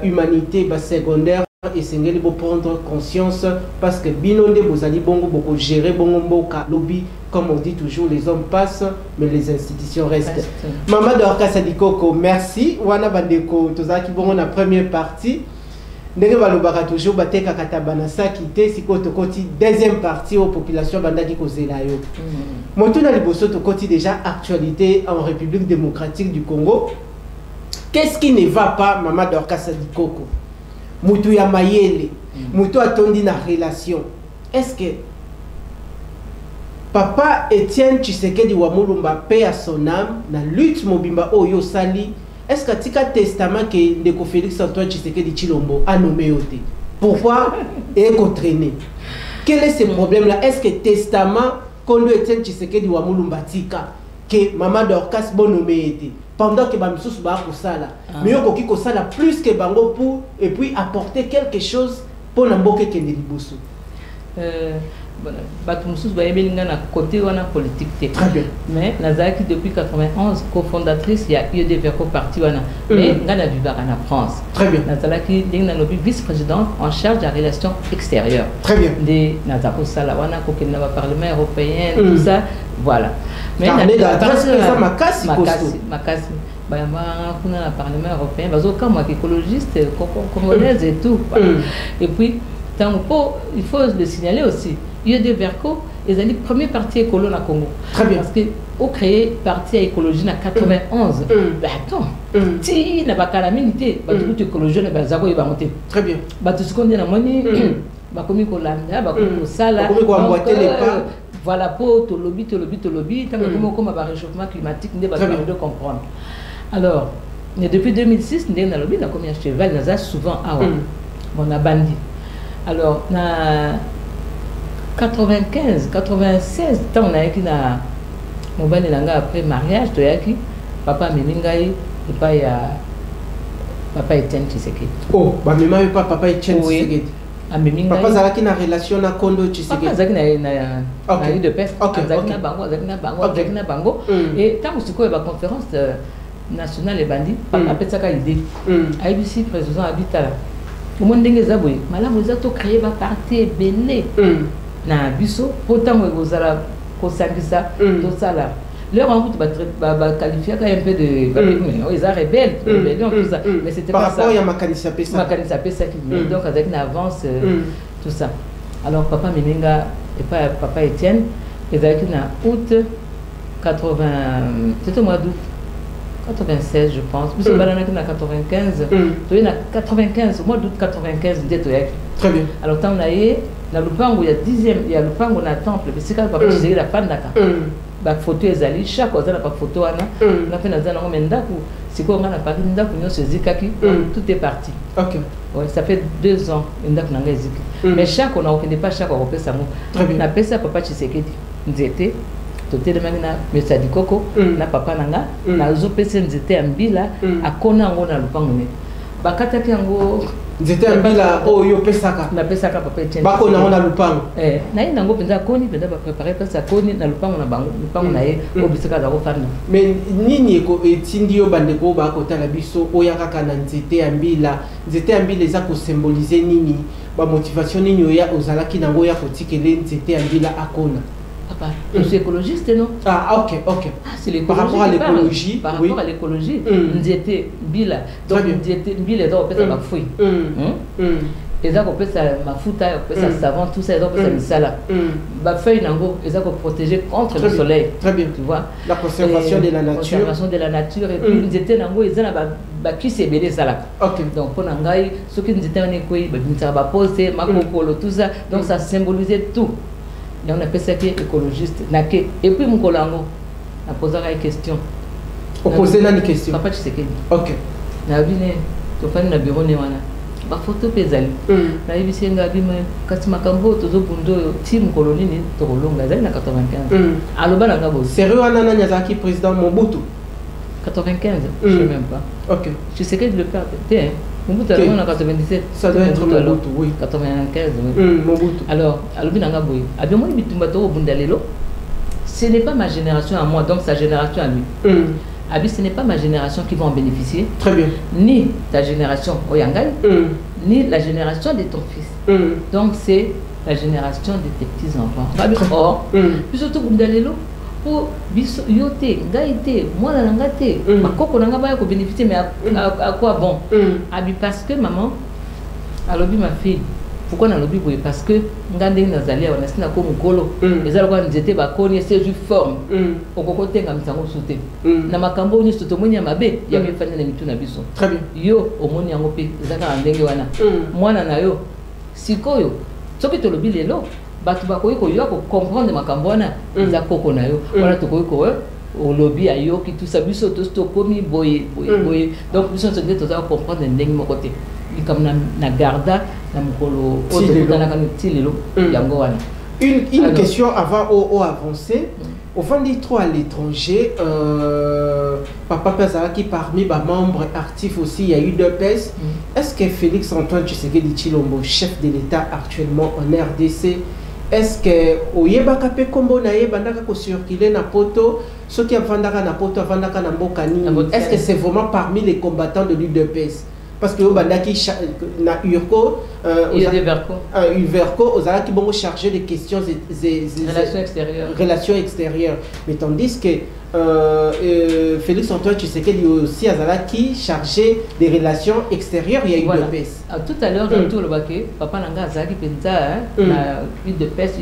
humanité, ba secondaire. Et c'est qu'il faut prendre conscience parce que binonde bozali bongo boko gérer bongo mboka lobby comme on dit toujours les hommes passent mais les institutions restent. Maman Dorcas Adikoko, merci. Wana bandeko tozaki bongo na première partie. ndenge balobaka toujours bateka katabana sakité sikoto koti deuxième partie aux populations bandaki kozela yo motuna liboso to koti déjà actualité en République démocratique du Congo. Qu'est-ce qui ne va pas Mama Dorcas Sadikoko? Mutu ya mayele mutu atondi na relation. Est-ce que Papa Étienne Tshisekedi wa Mulumba paix à son âme na lutte mobimba oyo sali? Est-ce que tika testament que Ndeko Félix Antoine Tshisekedi Tshilombo a nommé ote? Pourquoi est traîné? Quel est ce problème-là? Est-ce que testament qu'on doit Étienne Tshisekedi wa Mulumba tika que Mama Dorcas bon nommé été pendant que Bamsous ba ko sala mais yo koki ko sala plus que bango pour et puis apporter quelque chose pour Namboke Kende Liboso? Batumsus Bayebelinga na côté wana politique. Très bien. Mais Nazaki depuis 91 cofondatrice il y a eu des verco parti wana. Mais ngana vivaka na France. Très bien. Nazalaki dingna lobi vice-présidente en charge de la relation extérieure. Très bien. De Nazako sala wana ko na parlement européen tout ça voilà. Mais l'adresse ça makasi makasi bayama kuna na parlement européen bazo kama écologiste congolaise et tout. Voilà. Et puis il faut le signaler aussi. Il y a des vercos, ils ont dit premier parti écolo na Congo. Très bien. Parce que au créé parti écologie en 91. Ben attends. Si n'a pas calamité, bah tout écologie na bazako il va monter. Très bien. Bah tout ce qu'on dit na moni, bah comme ko lambda, bah comme ça là. Comme ko emboîter les pas. Voilà pour to lobby tant que comme ba réchauffement climatique ne va pas de comprendre. Alors, depuis 2006, nous avons lobby na combien cheval na souvent ah on a bandi. Alors, na 95, 96, tant on a écrit na mobile langa après mariage, to yaki papa meningai et pas ya papa Étienne Tshisekedi. Oh, bah même pas papa Étienne Tshisekedi. Papa zalaki na relation na Kondo Tshisekedi. Papa zalaki na de peste. Zalaki na bango. Et tant que la conférence nationale et bandi, papa petaka idée. IBC président habitala. Au monde ndenge zabwe, malamu za to créer ba parti belé. Na biso pourtant ozala kosangisa to sala leur en route va qualifier quand un peu de ils sont rebelles rébellion tout ça mais c'était pas ça par rapport à Makanisa Pesa qui donc avec une avance tout ça. Alors papa Meninga et pas papa Étienne ils avaient na août 80 c'était au mois d'août 96 je pense puisque balana qui na 95 to na 95 au mois d'août 95 de toyaki. Très bien. Alors tant on a na lupango ya 10e ya lupango na temple bisika papa Tshisekedi la pandaka ba photo ezali chaque fois na pas photo wana na fait na zana ngomenda ku siko ngana pa kinda ku nyoso zikaki tout est parti. OK. Ouais, ça fait 2 ans nda ku nanga ziki. Mais chaque on a pas chaque on pesa mo. Na pesa papa Tshisekedi nzete toté de mangina mais ça dit koko na papa nanga na zo pesa nzete ya mbila akona ngo na lupango ne. Bakataki yango nzete ambila oyo pesaka na pesaka papa Etienne bako na lupango na ina ngo penza koni penza ba préparer pesa koni na lupango na bango lupango na ye obisaka za ko fana mais nini eko etindi yo bandeko ba ko tala biso oya kaka na nzete ambila eza ko symboliser nini ba motivation nini oya ozalaki nango ya kotikele nzete ambila akona papa je suis écologiste non OK c'est par rapport à l'écologie par rapport à l'écologie nzete mbila donc nzete mbila za opesa ba fruit eza ko pesa mafuta pesa savon tout ça eza ko pesa misala ba feuille nango eza ko protéger contre le soleil. Très bien. Tu vois la conservation de la nature et puis nzete nango eza na ba kisi ebele sala. OK. Donc pour ngai soki nzete wana ko ba binta ba poser makokolo tout ça donc ça symbolisait tout. Et on appelle ça écologiste. Et puis mon colango a posé une question. Opposé une question. Papa Tshisekedi. OK. Na bine to fani na bureau ne wana. Ba photo pezali. Na ibisi nga bima kasi makambo tozo bundo team koloni ni to kolonga zali na 95. Aloba na ngabo. Sérieux wana na nyazaki président Mobutu. 95, je sais même pas. OK. Tshisekedi le père était Mobutu en 97. Ça doit être Mobutu, oui. 95, oui. Mobutu. Alors, Alobina Boy, Abimoni Bitumbato Bundalelo, ce n'est pas ma génération à moi, donc sa génération à lui. Abi, ce n'est pas ma génération qui va en bénéficier. Très bien. Ni ta génération Oyangai, ni la génération de ton fils. Donc, c'est la génération de tes petits-enfants. Or, puis surtout Bundalelo, pour yote gaité moi na ngate makoko nanga ba ko bénéficier mais à quoi bon abi parce que maman alobi ma fille pourquoi na lobi boye parce que ngande nazali awa nasina ko mukolo ezala kwa nzete bakoni c'est une forme okoko tenga misango soute na makambo ni soto moni ya mabe ya mefanya na mitu na biso très bien yo omoni yango pe ezaka ndenge wana mwana na yo sikoyo soki to lobi lelo batu bakoyi ko yo ko comprendre makambo wana za koko na yo wana to koyi ko au lobby à yo qui tout ça biso to komi boye donc biso to to za comprendre ndenge mo côté ni comme na garda na mukolo o to na kan tilelo yango wana une question avant au avancer au fond dit trop à l'étranger papa Pazaraki parmi les membres actifs aussi il y a eu deux PES est-ce que Félix Antoine Tshisekedi Tshilombo chef de l'État actuellement en RDC est-ce que oyebaka pe kombo na ye bandaka ko circuler na poto soki avandaka na poto avandaka na mboka nini est-ce que c'est vraiment parmi les combattants de l'UDPS parce que bandaki na Urco Uverco ozalaki bongo chargé des questions relations extérieures mais tandis que Félix Antoine Tshisekedi aussi azalaki chargé des relations extérieures il y a eu UDPS tout à l'heure dans tout le baquet papa nanga azalaki penza na UDPS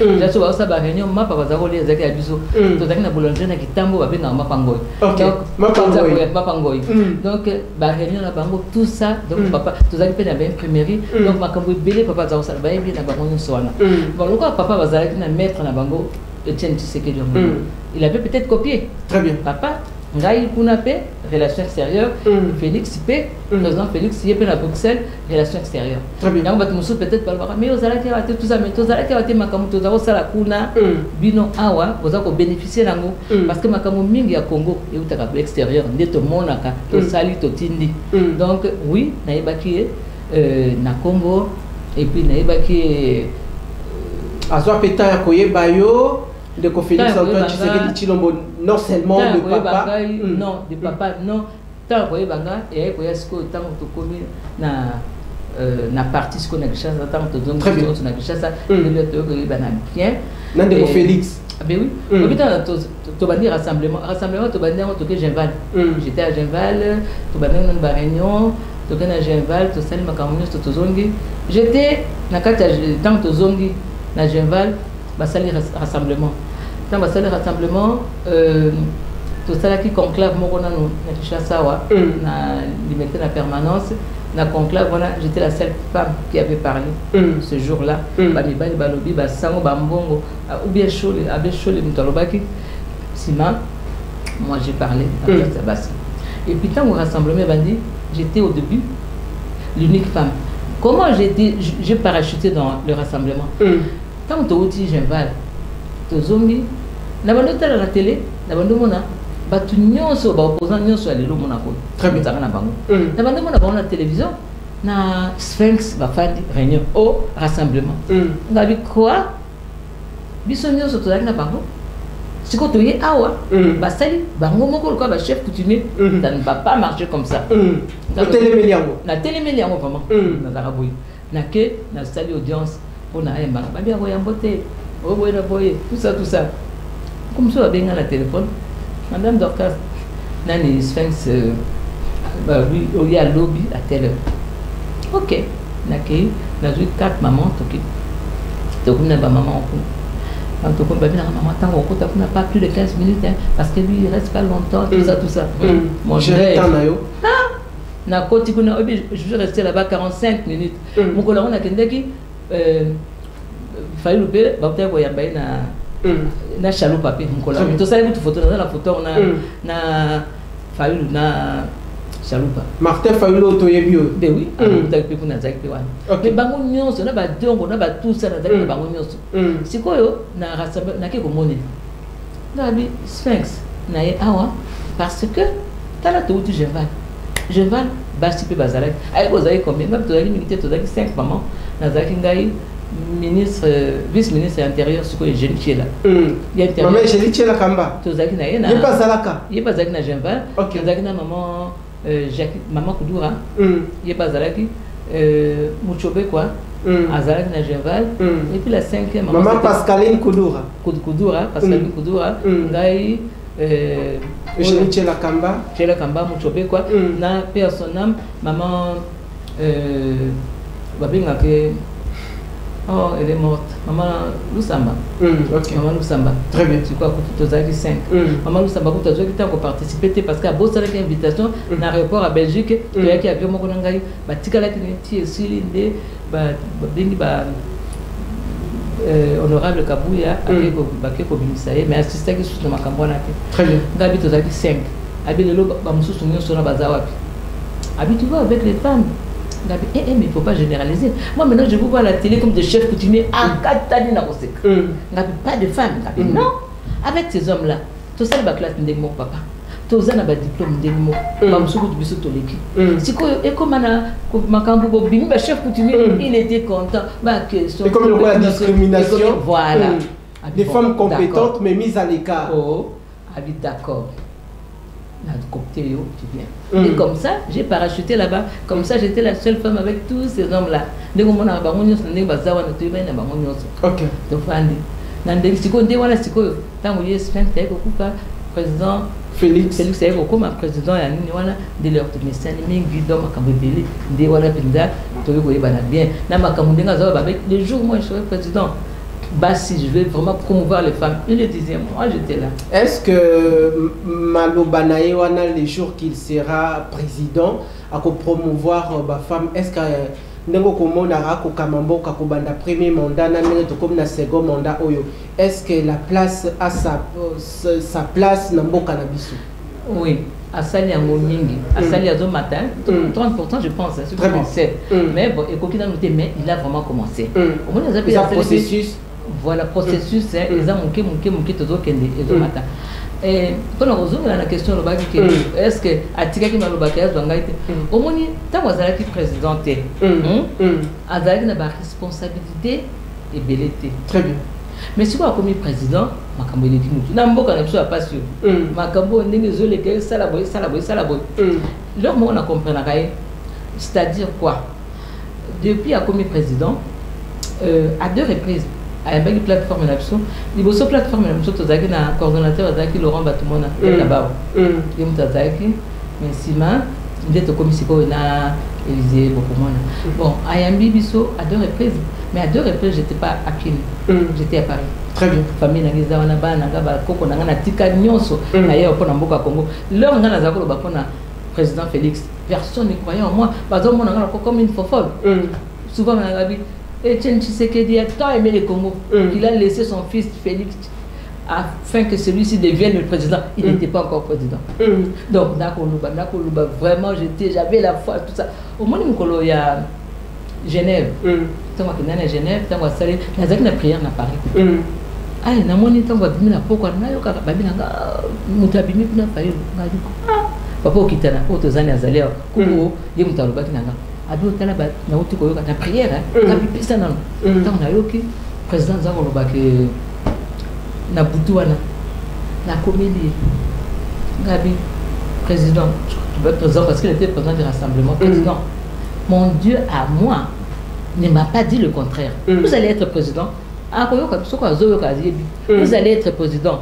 déjà so ba sa ba réunion mapa bazako les azalaki abiso tozaki na boulanger na kitambo ba benga mapangoy donc mapangoy donc ba réunion na bango tout ça donc papa tozaki pe na ba imprimerie donc makambo belé papa za osala ba yebi na bango nyonso wana bon lokwa papa bazalaki na maître na bango Etienne Tshisekedi il avait peut-être copié très bien papa ngai kuna pe relations extérieures Félix P président Félix yé pe na Bruxelles relations extérieures très bien donc bato peut-être pas mais ozalaki ate tout ça mais ozalaki ate makamu tozako sala kuna bino awa ozako bénéficier nango parce que makamu mingi ya Congo et utaka extérieur ndeto monaka to sali to tindi donc oui na yebaki na Congo et puis na yebaki azwa peta ya koyeba yo de Félix Antoine Tshisekedi Tshilombo non seulement de papa non de papa non tant koyebanga et koyasko tant to komi na parti ce qu'on a déjà tant to donc on a déjà ça le to koyebana bien nan de Félix ben oui obita to bandi rassemblement to bandi to que Genval j'étais à Genval to bandi na réunion to que na Genval to sali makamuni to zongi j'étais na kata tant to zongi na Genval basali rassemblement tant basali rassemblement tout ça qui conclave moko na Kinshasa wa na limité la permanence na conclave voilà j'étais la seule femme qui avait parlé ce jour-là ba mibali balobi ba sango ba mbongo ou bien chaud mutolobaki sima moi j'ai parlé à Basi et puis tant au rassemblement bandi j'étais au début l'unique femme comment j'ai parachuté dans le rassemblement tant to uti Genval to zombi na bando tala la télé na bando mona batu nyonso ba opposant nyonso ya lelo mona ko très bien na bango na bando mona ba na télévision na Sphinx ba fandi réunion au rassemblement ngabi quoi biso nyonso to na bango siko to ye awa ba sali bango moko ko ba chef coutumier ça ne va pas marcher comme ça na télémeliango vraiment na zaraboy na ke na sali audience on a un banc bien boyamboté oh boy tout ça comme ça bien à la téléphone madame Dorcas nani Sphinx bah oui il y a lobby à telle heure ok nakei na eu 4 mamans toki donc on a ba maman quand on va venir maman tant on compte pas plus de 15 minutes hein, parce que lui il reste pas longtemps tout ça mon cher na koti kuna je vais rester là-bas 45 minutes mon collègue on a kendeki fallait louper bakta ko yamba na chaloupa pe nkola to sala mutu photo na la photo na fallait na chaloupa Martin Fayulu to yebio be oui ta pe kuna zaki pe wana mais bango nyonso na ba dongo na ba tout ça na zaki bango nyonso sikoyo na rassemble na ke ko moni na bi Sphinx na ye awa parce que tala to utu Genval basi pe bazalaki ay ko zaki combien même to zaki militaire to zaki 5 mamans na zaki ngai ministre vice-ministre intérieur ce que les jeunes là maman Génie Tchela Kamba to zaki na yena pas zalaka yeba zaki na Genval zaki na maman Jacques maman Kudura yeba zalaki Muchobe quoi azalaki na Genval et puis la 5e maman Pascaline Kudura Pascaline Kudura ngai Génie Tchela Kamba Muchobe quoi na personne maman Oh, elle est morte. Maman Lusamba. Okay. Maman Lusamba. Très bien. Tu crois que tu as 5. Maman Lusamba, tu as dit que tu as participé parce qu'à Bossa, il y a une invitation dans l'aéroport à Belgique. Tu as dit que tu as honorable Kabouya, avec Kobimissaye, mais assisté qui est dans ma campagne. Très bien. Gabi, tu as dit 5. Abi, le lot, tu vois, avec les femmes. Mais il ne faut pas généraliser. Moi, maintenant, je vous vois à la télé comme des chefs coutumiers à Katani Nakosek. Pas de femmes. Non. Avec ces hommes-là, tu sais, la classe de mon papa. Tu as un diplôme de mon papa. Si comme un chef coutumier, il était content. C'est comme la discrimination. Voilà. Des femmes compétentes, mais mises à l'écart. Oh, d'accord. Tu viens. Et comme ça, j'ai parachuté là-bas. Comme ça, j'étais la seule femme avec tous ces hommes-là. Ok. Président Félix comme président de leur le jour où moi je serai président, si je vais vraiment promouvoir les femmes, il le disait, moi j'étais là. Est-ce que Malobanaye wana les jours qu'il sera président à promouvoir les femmes, est-ce que Nengo komona ko kamambo ka kobanda premier mandat na nene comme na second mandat oyo, est-ce que la place a sa place na mboka na biso? Oui, Asali yango nyingi, Asali azo matin, 30% je pense, c'est ce que c'est. Mais bon, et mais il a vraiment commencé. Au moins il y a un processus. Voilà, processus, ils ont manqué tout le matin. Et quand on revient à la question, est-ce que Atika qui m'a au moins, tant que Azalaki présidenté, Azalaki n'a pas responsabilité et belleté. Très bien. Mais si vous avez commis président, Makambo est dit, Nambo quand même pas sûr. Makambo n'est pas les salaboy. Leur mot on a compris, c'est-à-dire quoi? Depuis a commis président, à 2 reprises. Avec une plateforme là-dessus, il y a une plateforme là-dessus, tu as un coordonnateur Laurent Batumona, là-bas. Il y a mais Sima, il est au commissaire Élysée, beaucoup moins. Bon, à Yambi Bisso, à 2 reprises, mais à 2 reprises, je n'étais pas à Kin, j'étais à Paris. Très bien. Famille Nagiza, Wanaba, Nagaba, Koko, Nagana, Tika, Nyonso, d'ailleurs, pour Namboka Congo. L'heure où on a le président Félix, personne ne croyait en moi. Par exemple, on a comme une fofolle. Souvent, on a dit, Etienne Tshisekedi a tant aimé le Congo qu'il a laissé son fils Félix afin que celui-ci devienne le président. Il n'était pas encore président. Donc, Nakoluba, vraiment, j'avais la foi, tout ça. Au moins, il y a Genève. Tant que je suis à Genève, tant que je suis à la prière à Paris. Ah, il y a un moment où je suis à Poko, je suis à Babina, je suis à Paris. Papa, qui est là, autres années à Zalea, Koumou, il y a un taloba qui n'a pas. Ado tala ba na uti ko yoka na prière ka bipisa nano tant na yoki président zako loba ke na butu wana na comédie Gabi président tu peux présent parce qu'il était président du rassemblement président mon Dieu à moi ne m'a pas dit le contraire. Vous allez être président. Vous allez être président.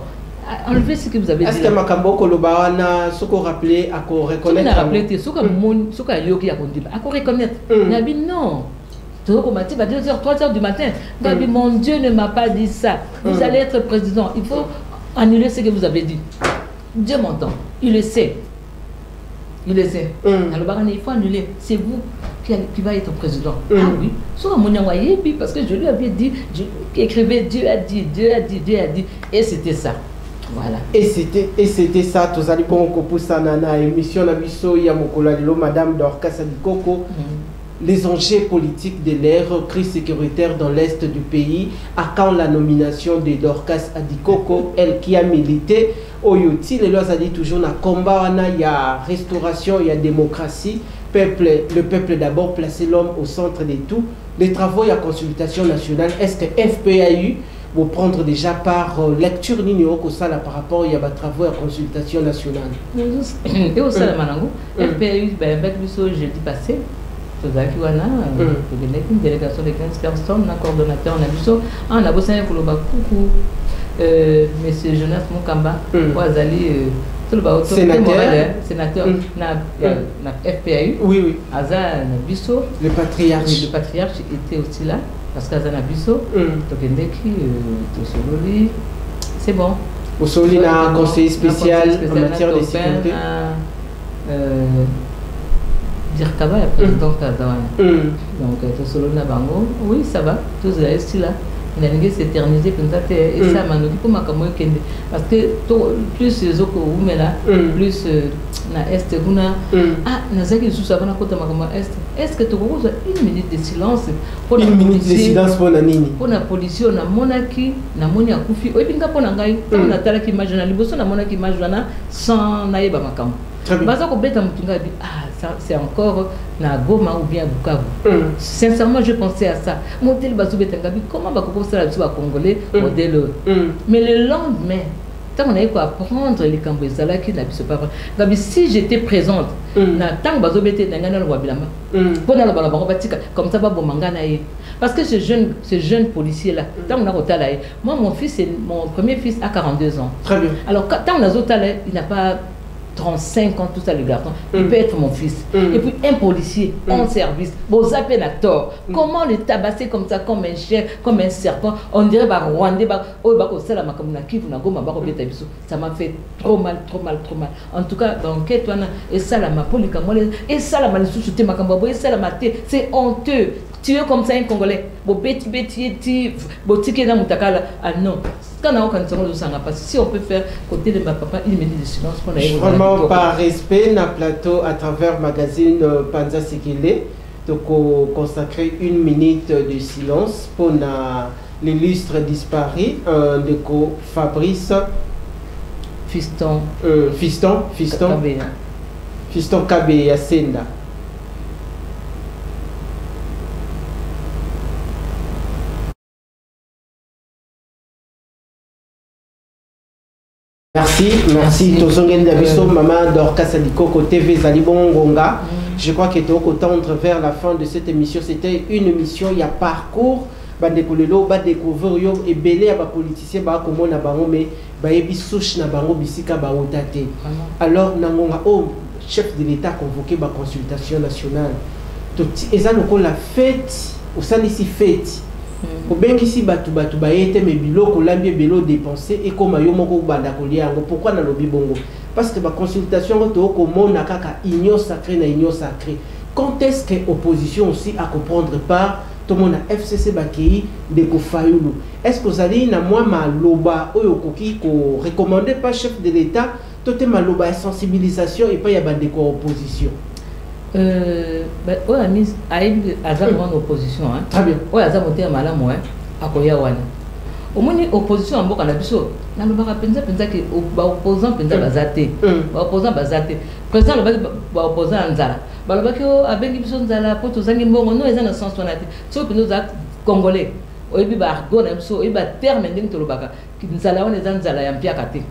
Enlevez ce que vous avez dit. Est-ce que Makambo Kolobawana, ce qu'on rappelait, à qu'on reconnaître? Ce qu'on a yoki à reconnaître. Nabi, non. Tu recommences à 2h, 3h du matin. Nabi, mon Dieu ne m'a pas dit ça. Vous allez être président. Il faut annuler ce que vous avez dit. Dieu m'entend. Il le sait. Il le sait. Alors, il faut annuler. C'est vous qui va être président. Ah oui. Parce que je lui avais dit, écrivez Dieu a dit, Dieu a dit, Dieu a dit. Et c'était ça. Voilà. Et c'était ça. Tous allez pour Nana émission la biso ya mokolalilo Madame Dorcas Adikoko. Les enjeux politiques de l'ère, crise sécuritaire dans l'est du pays, à quand la nomination de Dorcas Adikoko, elle qui a milité au Yoti, les lois a dit toujours na combat, il y a restauration, il y a démocratie, le peuple d'abord, placer l'homme au centre de tout. Les travaux, il y a consultation nationale. Est-ce que FPAU vous prendre déjà par lecture ligne au Sala par rapport il y a des travaux à consultation nationale? Et au Sala Manango, FPAU, jeudi passé, une délégation de 15 personnes, un coordonnateur, on a vu ça, on a bossé pour le Bakoukou, Monsieur Jonas Mukamba, sénateur na FPAU. Oui, oui. Aza na biso. Le patriarche. Le patriarche était aussi là parce qu'Aza na biso. Tokendeki tosololi. C'est bon. Osoli na conseiller spécial en matière de sécurité. Dirkaba est président Kazawana. Donc tosololi na bango. Oui, ça va. Tous là ici là. Il a s'éterniser et ça m'a dit pour ma parce que plus les autres là plus na est nazaki sous avant côté ma est-ce que tu as une minute de silence pour une minute de silence pour la nini pour la police na monaki na moni akufi oyebinga pona ngai na tala ki image na liboso na monaki image wana sans naïba makam baza ko beta mutunga bi ça c'est encore na Goma ou bien Bukavu. Sincèrement, je pensais à ça. Modèle Bazou Betangabi, comment va commencer à dire Congolais modèle. Mais le lendemain, tant on a eu quoi apprendre les Cambouezala qui n'a pas vrai. Gabi, si j'étais présente, na tant Bazou Betangabi na Wabilama. Pour na la batika comme ça va bon mangana parce que ce jeune policier là, tant on a retalaé. Moi mon premier fils a 42 ans. Très bien. Alors tant on a retalaé, il n'a pas 35 ans, tout ça, le garçon. Il peut être mon fils. Et puis, un policier en service, vous appelez à tort. Comment le tabasser comme ça, comme un chien, comme un serpent? On dirait, Rwandais, ça m'a fait trop mal, trop mal, trop mal. En tout cas, dans Ketouana, et ça, la mapolika, et ça, la malisuté, et ça, la maté, c'est honteux. Tu es comme ça, un Congolais. Ah non. Si on peut faire côté de ma papa, il me dit de silence pour la vraiment par respect, na plateau à travers magazine Panza Sekele, donc consacrer une minute de silence pour l'illustre disparu de Fabrice Fiston Kabeya Senda. Merci. Tozongen Dabiso, Maman Dorka Salikoko TV Zalibon Ngonga. Je crois que tu as tendre vers la fin de cette émission. C'était une émission, il y a parcours. Badekolelo, badekouvrir et belé à politicien, comme on a baron, mais baebi souche na bango bisika baotate. Alors, nangonga, chef de l'État convoqué par consultation nationale. Et ça, nous la fête, au sein d'ici fête. Au bien ici batu baete mais biloko lambie belo dépensé et comme yo moko banda koliango pourquoi na lobi bongo parce que ba consultation to ko mona kaka union sacrée na union sacrée quand est-ce que opposition aussi à comprendre pas tout le monde a FCC bakei de ko fayulu est-ce que vous allez na moi maloba oyo koki ko recommander pas chef de l'État tout maloba sensibilisation et pas ya bande ko opposition. Oui, Amis, Aza en opposition. Très bien. Oui, Aza monté à Malamou, à Koyawan. Au moins, opposition en Boka Nabiso. N'a pas pensé que opposant Penza Bazate. Opposant Bazate. Président le opposant Anzala. Balobakio, avec Gibson Zala, Potozangi Mongo, nous, les ans de 160. Sauf que nous actes congolais. Au Ebi Bargo, Namso, Eba terme Tolobaka. Nzala, on est Anzala, Yampia Kate.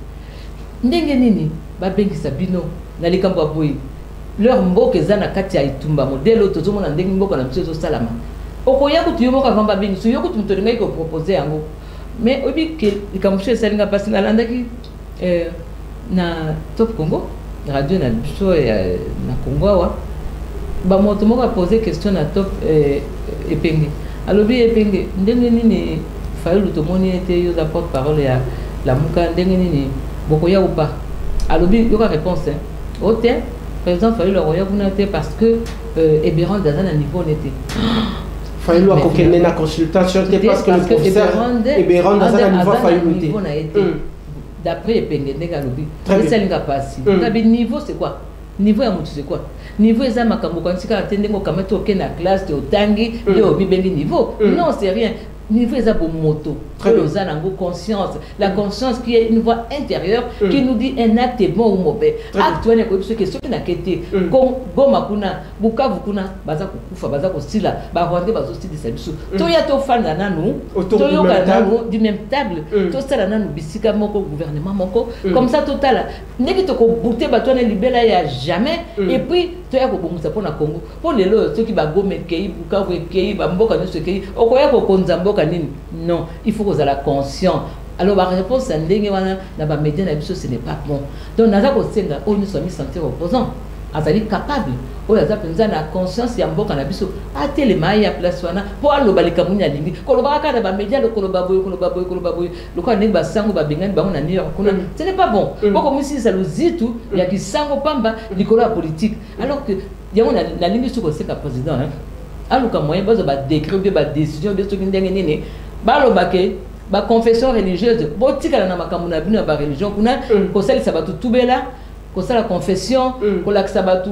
Ndengenini, Babengi Sabino, Nalikambo Aboui. Leur mot que Zana Katia Itumba, modèle autre, tout le monde a dit que nous salama. Au Koya, tu es mort avant Babing, tu es mort tu me proposer un mot. Mais au but que les Kamouché Salinga passe dans l'Andaki, na Top Congo, radio na Biso et na Congo, Bamotomo a posé question à Top Epenge. Alors, Epenge, Ndengenini, Fayou Tomoni était la porte-parole à la Mouka, Ndengenini, Bokoya ou pas. Alors, il y aura réponse. Autant. Président Fayou le royaume parce que Ebéron dans un niveau n'était. Fayou a coquillé la consultation parce que le professeur Ebéron dans un niveau n'a été. D'après Epenge Negalobi, c'est ça passé. Niveau c'est quoi? Niveau à c'est quoi? Niveau est à Makambo quand tu as attendu au Kamato au classe de Otangi de Obibengi niveau. Non, c'est rien. Niveau est à moto. Conscience. La conscience qui est une voix intérieure qui nous dit un acte est bon ou mauvais. Acte est une question qui n'a qu'été. Goma kuna, Bukavu kuna, Bazako Kufa, Bazako Sila, Barwande Bazosti de Sabisu. Toya to fan nananou, Toyo Kanano, du même table, Tosta nananou, Bissika Moko, gouvernement Moko, comme ça total. N'est-ce que Bouté Batouane Libela il y a jamais. Et puis, Toya Kobumusa pour la Congo. Pour les lots, ceux qui bagou Mekei, Bukavu Kei, Bamboka, ce Kei, Okoya Konzamboka Nini. Non, il faut que vous ayez la conscience. Alors la réponse est ndenge wana na ba média na biso ce n'est pas bon. Donc naza ko senga on nous sommes sentir opposant. Azali capable. Oyo aza penza na conscience ya mboka na biso atele mai ya place wana po aloba likamuni alingi. Koloba kaka na ba média le koloba boy. Le quoi ndenge ba sango ba bengani bango na New York kuna. Ce n'est pas bon. Poko misi ça luzitu ya kisango pamba likolo ya politique. Alors que yango na lingi suko seka président hein. Aluka moyen bazo ba décret ba décision de soki ndenge nini. Baloba ke ba confession religieuse botika na makambo na bino ba religion kuna ko sali sabatu tubela ko sala confession ko la sabatu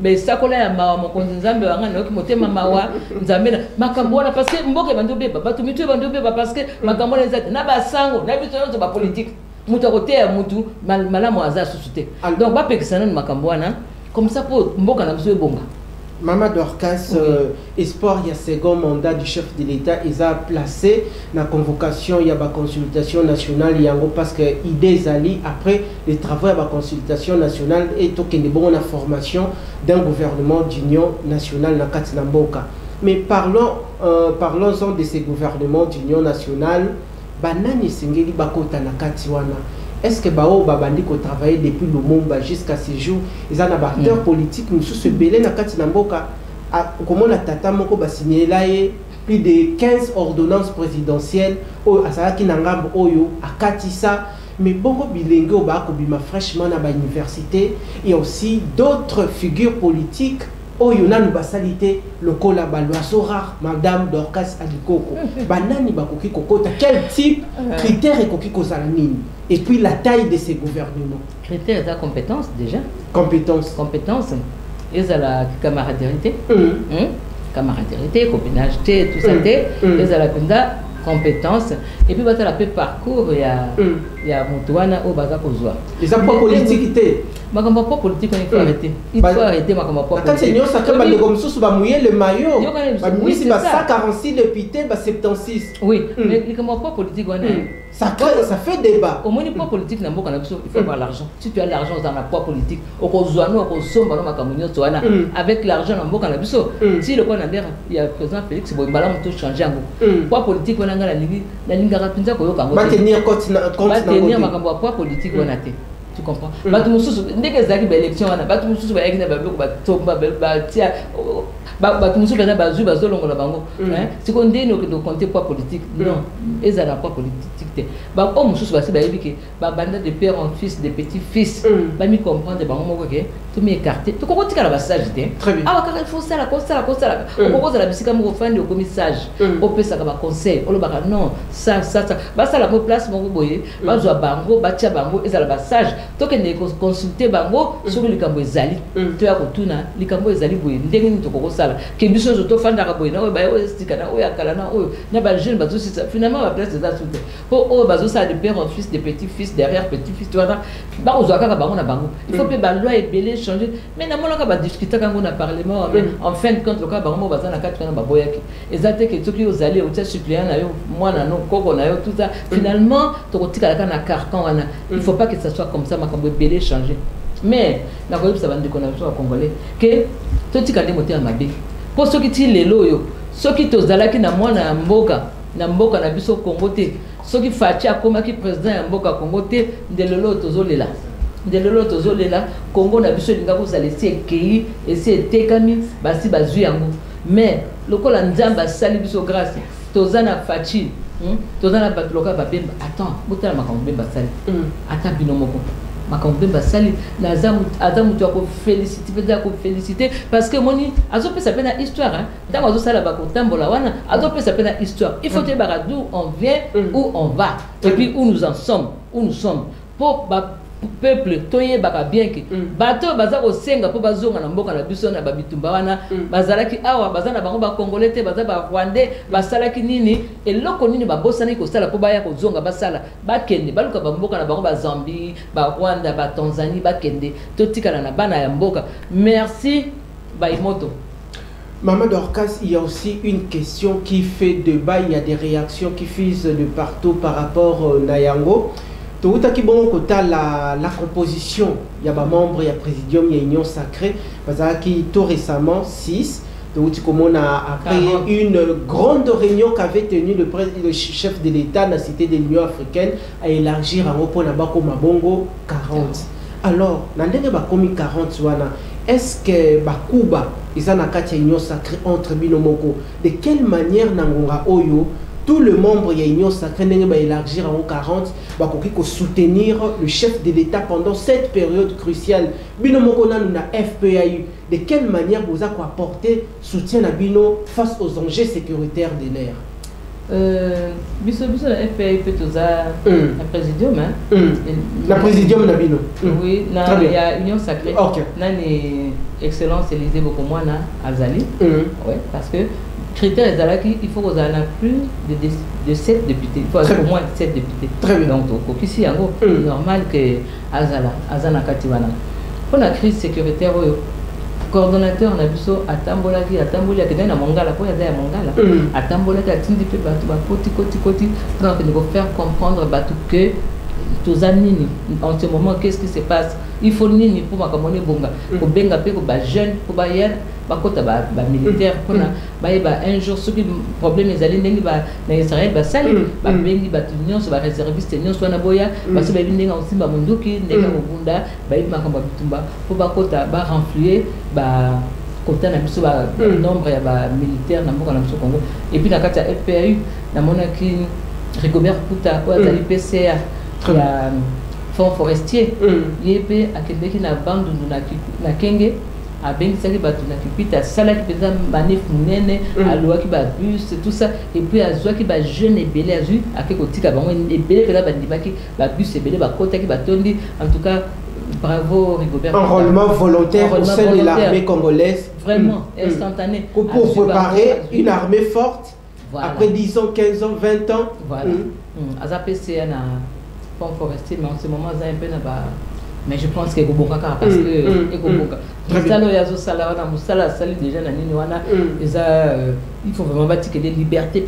be sakola ya mawa mokonzi nzambe wanga na ki motema mawa nzambe na makambo na parce que mboke bandu beba batu mitu bandu beba parce que makambo na zate na basango na biso yo ba politique mutu akote ya mutu malamu aza susute donc ba pekisana na makambo na comme ça pour mboka na biso ebonga. Mama Dorcas, espoir, il y a second mandat du chef de l'État, ils ont placé la convocation, il y a la consultation nationale, il y a parce que idées alliées après les travaux de la consultation nationale et tout qu'il y a la formation d'un gouvernement d'union nationale dans Katinamboka. Mais parlons-en de ces gouvernements d'union nationale, banani singeli bakota na Katiwana. Est-ce que Bao Babandi ko travaillé depuis le Lumumba jusqu'à ces jours, ils ont un acteur politique nous se belé na kati namboka comment la tata moko ba signé là plus de 15 ordonnances présidentielles au asaki nangam oyo akatisa mais bongo bilingue au ba ko bima fraîchement na ba université et aussi d'autres figures politiques oyo nanu basalité le kola balwaso rare madame Dorcas Alikoko banani bakoki kokota quel type critères ekoki kozala nini. Et puis la taille de ces gouvernements. Critères de compétence déjà. Compétence. Compétence. Ils ont la camaraderie. Camaraderie, copinage, tout ça. Ils ont la compétence. Et puis, ils ont le parcours. Il y a Moutouana au Baza Kozwa. Ils n'ont pas politique. Ma comme pas politique, il faut arrêter. Il faut arrêter ma comme pas politique. Quand c'est ça, comme sous va mouiller le maillot. Oui, c'est ça. 46 députés, 76. Oui, mais comme pas politique, ça fait débat. Au moins, pas politique, il faut avoir l'argent. Si tu as l'argent dans la poids politique, avec l'argent, si le Canada, il y a le président Félix, il va tout changer. Poids politique, on a la ligne rapide, va tenir compte poids politique, on a été. Tu comprends? Batu mususu ndenge zaki ba élection wana batu mususu ba yaki na ba tomba ba tia batu mususu na ba zu ba zolongola bango hein siko ndeni okido compter poids politique non ezala poids politique te ba o mususu ba se ba yebiki ba banda de père en fils de petit fils ba mi comprendre bango moko ke to mi écarter to ko tika la ba sage te ah ka il faut ça la consala o ko za la bisika mo fandi o komi sage o pesa ka ba conseil o lo ba non ça ba ça la place moko boye ba zo bango ba tia bango ezala ba sage toke ne consulter bango sur likambo ezali to ya kotuna likambo ezali boye ndenge ni to kokosala ke biso zo to fanda ka boye na o ba o estika na o ya kala na o na ba jeune bazo sisa finalement ba place za soute po o bazo ça de père en fils de petit fils derrière petit fils to na ba o zo ka bango na bango il faut que ba loi ebele changer mais na mona ka ba discuter kango na parlement en fin de compte le ka bango baza na kati na ba boyaki ezate ke toki ozali o tia suppléant na yo mwana no koko na yo tout ça finalement to kotika ka na carton wana il faut pas que ça soit comme ça makambo belé changer mais na ko yebisa bandi ko na so congolais que to tika ndemo te mabe po soki ti lelo yo soki to zalaki na mwana mboka na biso Congo te soki Fachi akomaki président ya mboka Congo te ndelelo tozolela Congo na biso linga ko zalesi ekei esi etekami basi bazwi yango mais lokola nzamba sali biso grâce tozana Fachi tozana batloka babemba attends botala makambo bemba sali ata binomoko makambo bemba sali na azamu tu ko féliciter parce que moni azo pesa pena histoire hein dans azo sala ba kotambola wana azo pesa pena histoire il faut te bara d'où on vient où on va et puis où nous sommes pour peuple toye baka bien que bato baza ko senga po bazonga na mboka na biso na babitumba wana bazalaki awa bazana bango ba congolais te baza ba rwandais basalaki nini eloko nini babosani ko sala po baya ko zonga basala bakende baluka ba mboka na bango ba Zambie ba Rwanda ba Tanzanie bakende totikala na bana ya mboka merci Baimoto. Maman Dorcas, il y a aussi une question qui fait débat, il y a des réactions qui fusent de partout par rapport à Nayango. Tout qui bon côté la composition, il y a des membres, il y a présidium, il y a union sacrée, parce que tout récemment 6 après une grande réunion qu'avait tenue le chef de l'État de la Cité de l'Union africaine à élargir à Maboko Mabongo 40. Alors, dans les 40, est-ce que Bakuba, ils ont une union sacrée entre Binomoko? De quelle manière Nangonga Oyo, tout le membre de l'union sacrée va élargir en 40, va soutenir le chef de l'État pendant cette période cruciale? Binomoko na FPAU. De quelle manière vous avez apporté soutien à Bino face aux enjeux sécuritaires de l'air? Biso la FPAU peut la présidium, hein? La présidium na Bino. Oui, il y a union sacrée. OK. Nani excellence Élysée beaucoup moins na Azali. Ouais, parce que critère Zalaki, il faut qu'on ait plus de 7 députés. Il faut au moins 7 députés. Très bien. Donc, ici, en gros, normal que Azana Katiwana. Pour la crise sécuritaire, coordonnateur on a vu à Tambola qui est dans Mongala, pour y aller à Mongala. À Tambola qui a tindi peu koti pour nous faire comprendre que tous années en ce moment qu'est-ce qui se passe. Il faut nini pour ma commune bonga pour benga pe pour ba jeune pour ba yer ba kota ba militaire pour na ba un jour ce qui problème les alliés ndengi ba na Israël ba sali ba bengi ba union so ba réserviste union so na boya ba so ba bindenga aussi ba munduki ndenga mubunda ba ma kamba bitumba pour ba kota ba renflouer ba kota na biso ba nombre ya ba militaire na mboka na biso Congo et puis na kata FPAU na monaki Rigobert Puta ou azali PCA ya fonds forestier yep a Québec na bande na kenge a bengisaki bato na kipita salaki peza manef munene aloaki ba bus tout ça et puis azwaki ba jeune ebele azu akekotika bango ebele pela bandimaki ba bus ebele ba kotaki batondi en tout cas bravo Rigobert. Enrôlement volontaire au sein de l'armée congolaise. Vraiment instantané. Pour préparer une armée forte après 10 ans, 15 ans, 20 ans. Voilà. AZAPC na fonds forestier, mais en ce moment, ça un peu là-bas. Mais je pense que parce que il faut vraiment bâtir des libertés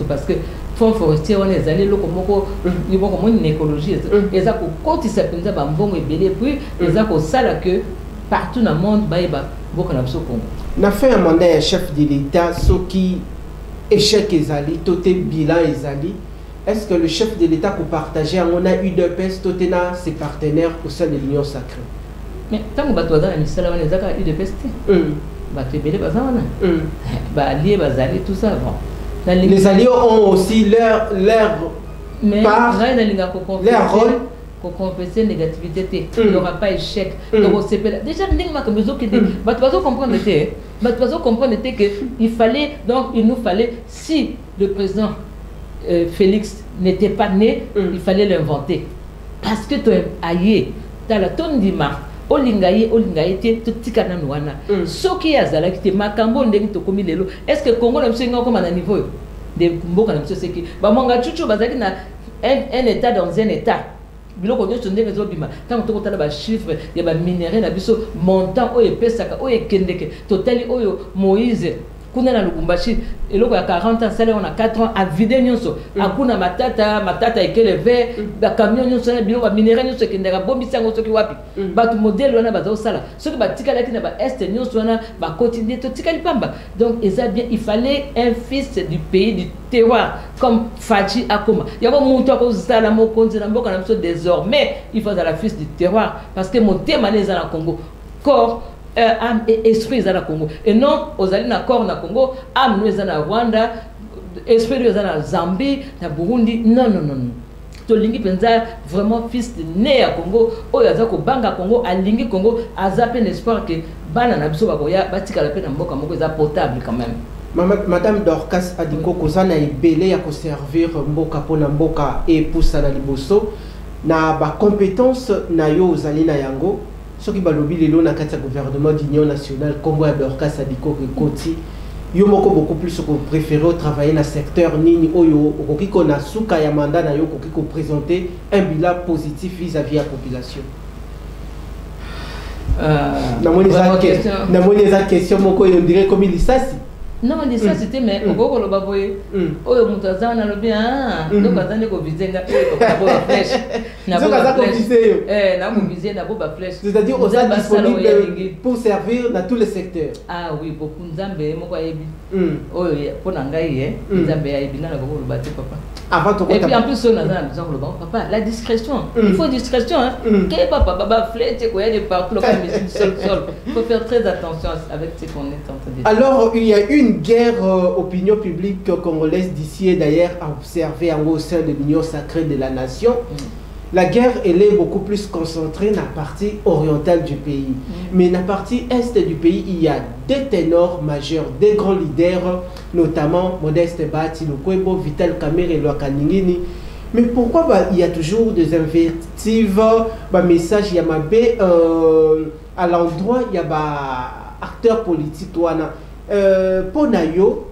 parce que fonds forestier on est allé une écologie et ça quand il s'appelle puis que partout dans le monde na fait un mandat chef de l'État ce qui échec ezali toté bilan ezali. Est-ce que le chef de l'État pour partager on a eu de peste totena ses partenaires au sein de l'Union sacrée? Mais tant que batoda na misala wana ezaka eu de peste bato ebele bazana ba alliés bazali tout ça bon les alliés ont aussi leur part, leur rôle pour compenser la négativité. Il n'y aura pas échec. Déjà, comprendre qu'il fallait, donc il nous fallait, si le président Félix n'était pas né, il fallait l'inventer. Parce que tu es aïe, tu as la tonne d'ima. Olingaye tout tikana nouana. Ce qui a zala qui te makambo ndenge to komi lelo. Est-ce que Congo na msenga comme à niveau de mboka na mso seki ba monga chuchu bazaki na un état dans un état. Biloko nyo sonde bezo bima. Tant que tu as ba chiffre ya ba minerai na biso montant o epesaka o ekendeke totali oyo Moïse kuna na Lubumbashi eloko ya 40 ans sale on a 4 ans à vider nyonso akuna matata ekele ve ba camion nyonso na biloko ba minerai nyonso kendeka bombisa ngo soki wapi batu modèle wana bazo sala soki batikala kina ba est nyonso wana ba continuer to tikali pamba. Donc eza bien il fallait un fils du pays du terroir comme Fachi Akoma yako mutu ko sala mo konzi na mboka na biso désormais il faut la fils du terroir parce que mon thème na za na Congo corps âme et esprit dans le Congo et non aux alliés na corps na Congo âme nous dans Rwanda esprit nous dans Zambie na Burundi non to lingi penza vraiment fils de né à Congo o yaza ko banga Congo a lingi Congo azape l'espoir que bana na biso bakoya batika la peine mboka moko za potable quand même. Madame Dorcas Adiko kozana ibele ya ko servir mboka pona mboka et poussa na liboso na ba compétence na yo ozali na yango. Ce qui balobi lelo na kati ya gouvernement d'union nationale Congo ya Dorcas Adiko Koti yo moko beaucoup plus ko préférer travailler na secteur nini oyo okiko na suka ya mandat na yo okiko présenter un bilan positif vis-à-vis la population. Na moni za question moko yo dirait comme il sasi Non, on dit ça, c'était, mais au gros, le baboye, oh, le moutazan, on a le bien, donc, on a des visés, on a des flèches. N'a pas visé. N'a pas visé, n'a pas flèche. C'est-à-dire, on est disponible pour servir dans tous les secteurs. Ah oui, beaucoup de Zambé, moi, oh, pour Nangaï, Zambé, il y a beaucoup de bâtiments, papa. Et puis en plus, on a le bon papa, la discrétion. Il faut discrétion. Qu'est-ce que papa flèche, quoi, il est partout, il faut faire très attention avec ce qu'on est en train de dire. Alors, il y a une guerre opinion publique congolaise d'ici et d'ailleurs à observer au sein de l'Union sacrée de la nation. La guerre, elle est beaucoup plus concentrée dans la partie orientale du pays. Mais dans la partie est du pays, il y a des ténors majeurs, des grands leaders, notamment Modeste Bahati Lukwebo, Vital Kamerhe et Lwakaningini. Mais pourquoi il y a toujours des invectives, messages, il y a à l'endroit, il y a acteurs politiques. Pour Nayo,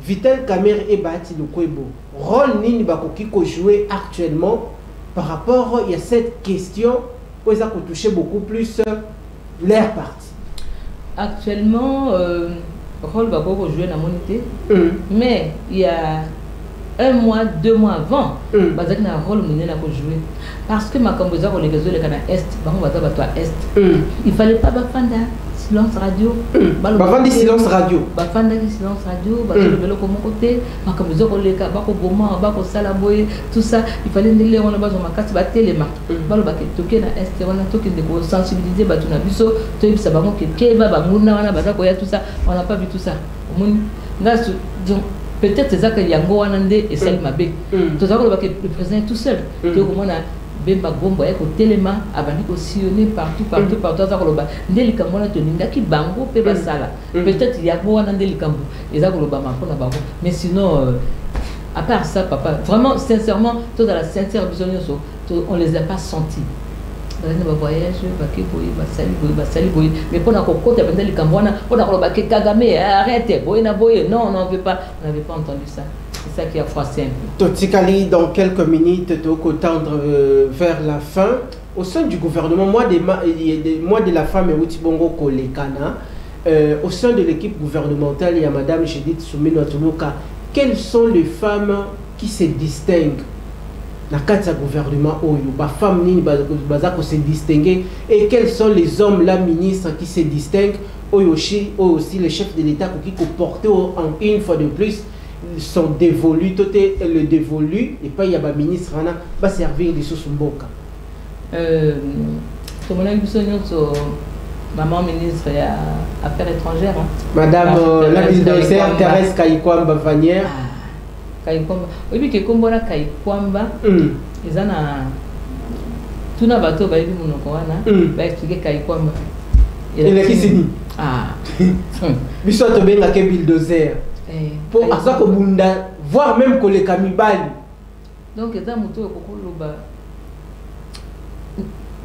Vital Kamerhe et Bahati Lukwebo, rôle nini bakoki ko jouer actuellement par rapport à cette question où ça peut toucher beaucoup plus l'air parti. Actuellement, rôle va jouer dans la monité, mais il y a 1 mois, 2 mois avant, il y a un rôle qui a joué. Parce que ma composante on les réseaux les canaux est, est. Il fallait pas bafanda silence radio. Bafanda silence radio. Bafanda silence radio. Bafanda le comme côté. Ma composante on les cas, bako goma, bako salaboye, tout ça. Il fallait les on a besoin de carte téléma. Balo bako toquer na est, on a toqué de sensibiliser batuna biso. Toi ça va manquer. Keba bamuna wana bazako ya tout ça. On n'a pas vu tout ça. Peut-être c'est ça qu'il y a Ngoanande et celle Mabé. Tout ça, le président est tout seul. Donc, on a Bemba Gombo, Téléma, Abani, sillonné partout. Peut-être il y a Ngoanande Likambo. Mais sinon, à part ça, papa, vraiment, sincèrement, tout dans la sincère vision, on ne les a pas sentis. Dans voyage, mais pour notre côté, pour notre Kagame, arrêtez, non, on n'avait pas entendu ça. C'est ça qui a froissé un peu. Totikali, dans quelques minutes, tendre vers la fin. Au sein du gouvernement, moi de la femme et Outibongo Kolekana, au sein de l'équipe gouvernementale, il y a Madame Judith Soumilo Atuluka. Quelles sont les femmes qui se distinguent dans le gouvernement, les femmes qui se distinguent et quels sont les hommes, la ministre qui se distinguent, aussi les chefs de l'État qui portent une fois de plus sont dévolus, tout est le dévolu et pas il y a un ministre qui va servir les sous mboka. Maman ministre des Affaires étrangères. Madame la bulldozer Thérèse Kayikwamba Vanière. Oui, que comme on Kayikwamba, ils ont tout na bateau ba yibi munoko wana ba expliquer Kayikwamba. Il est qui c'est ah. Biso to benga ke bulldozer. Pour asa ko bunda voire même que les kamibali. Donc ça muto ko loba.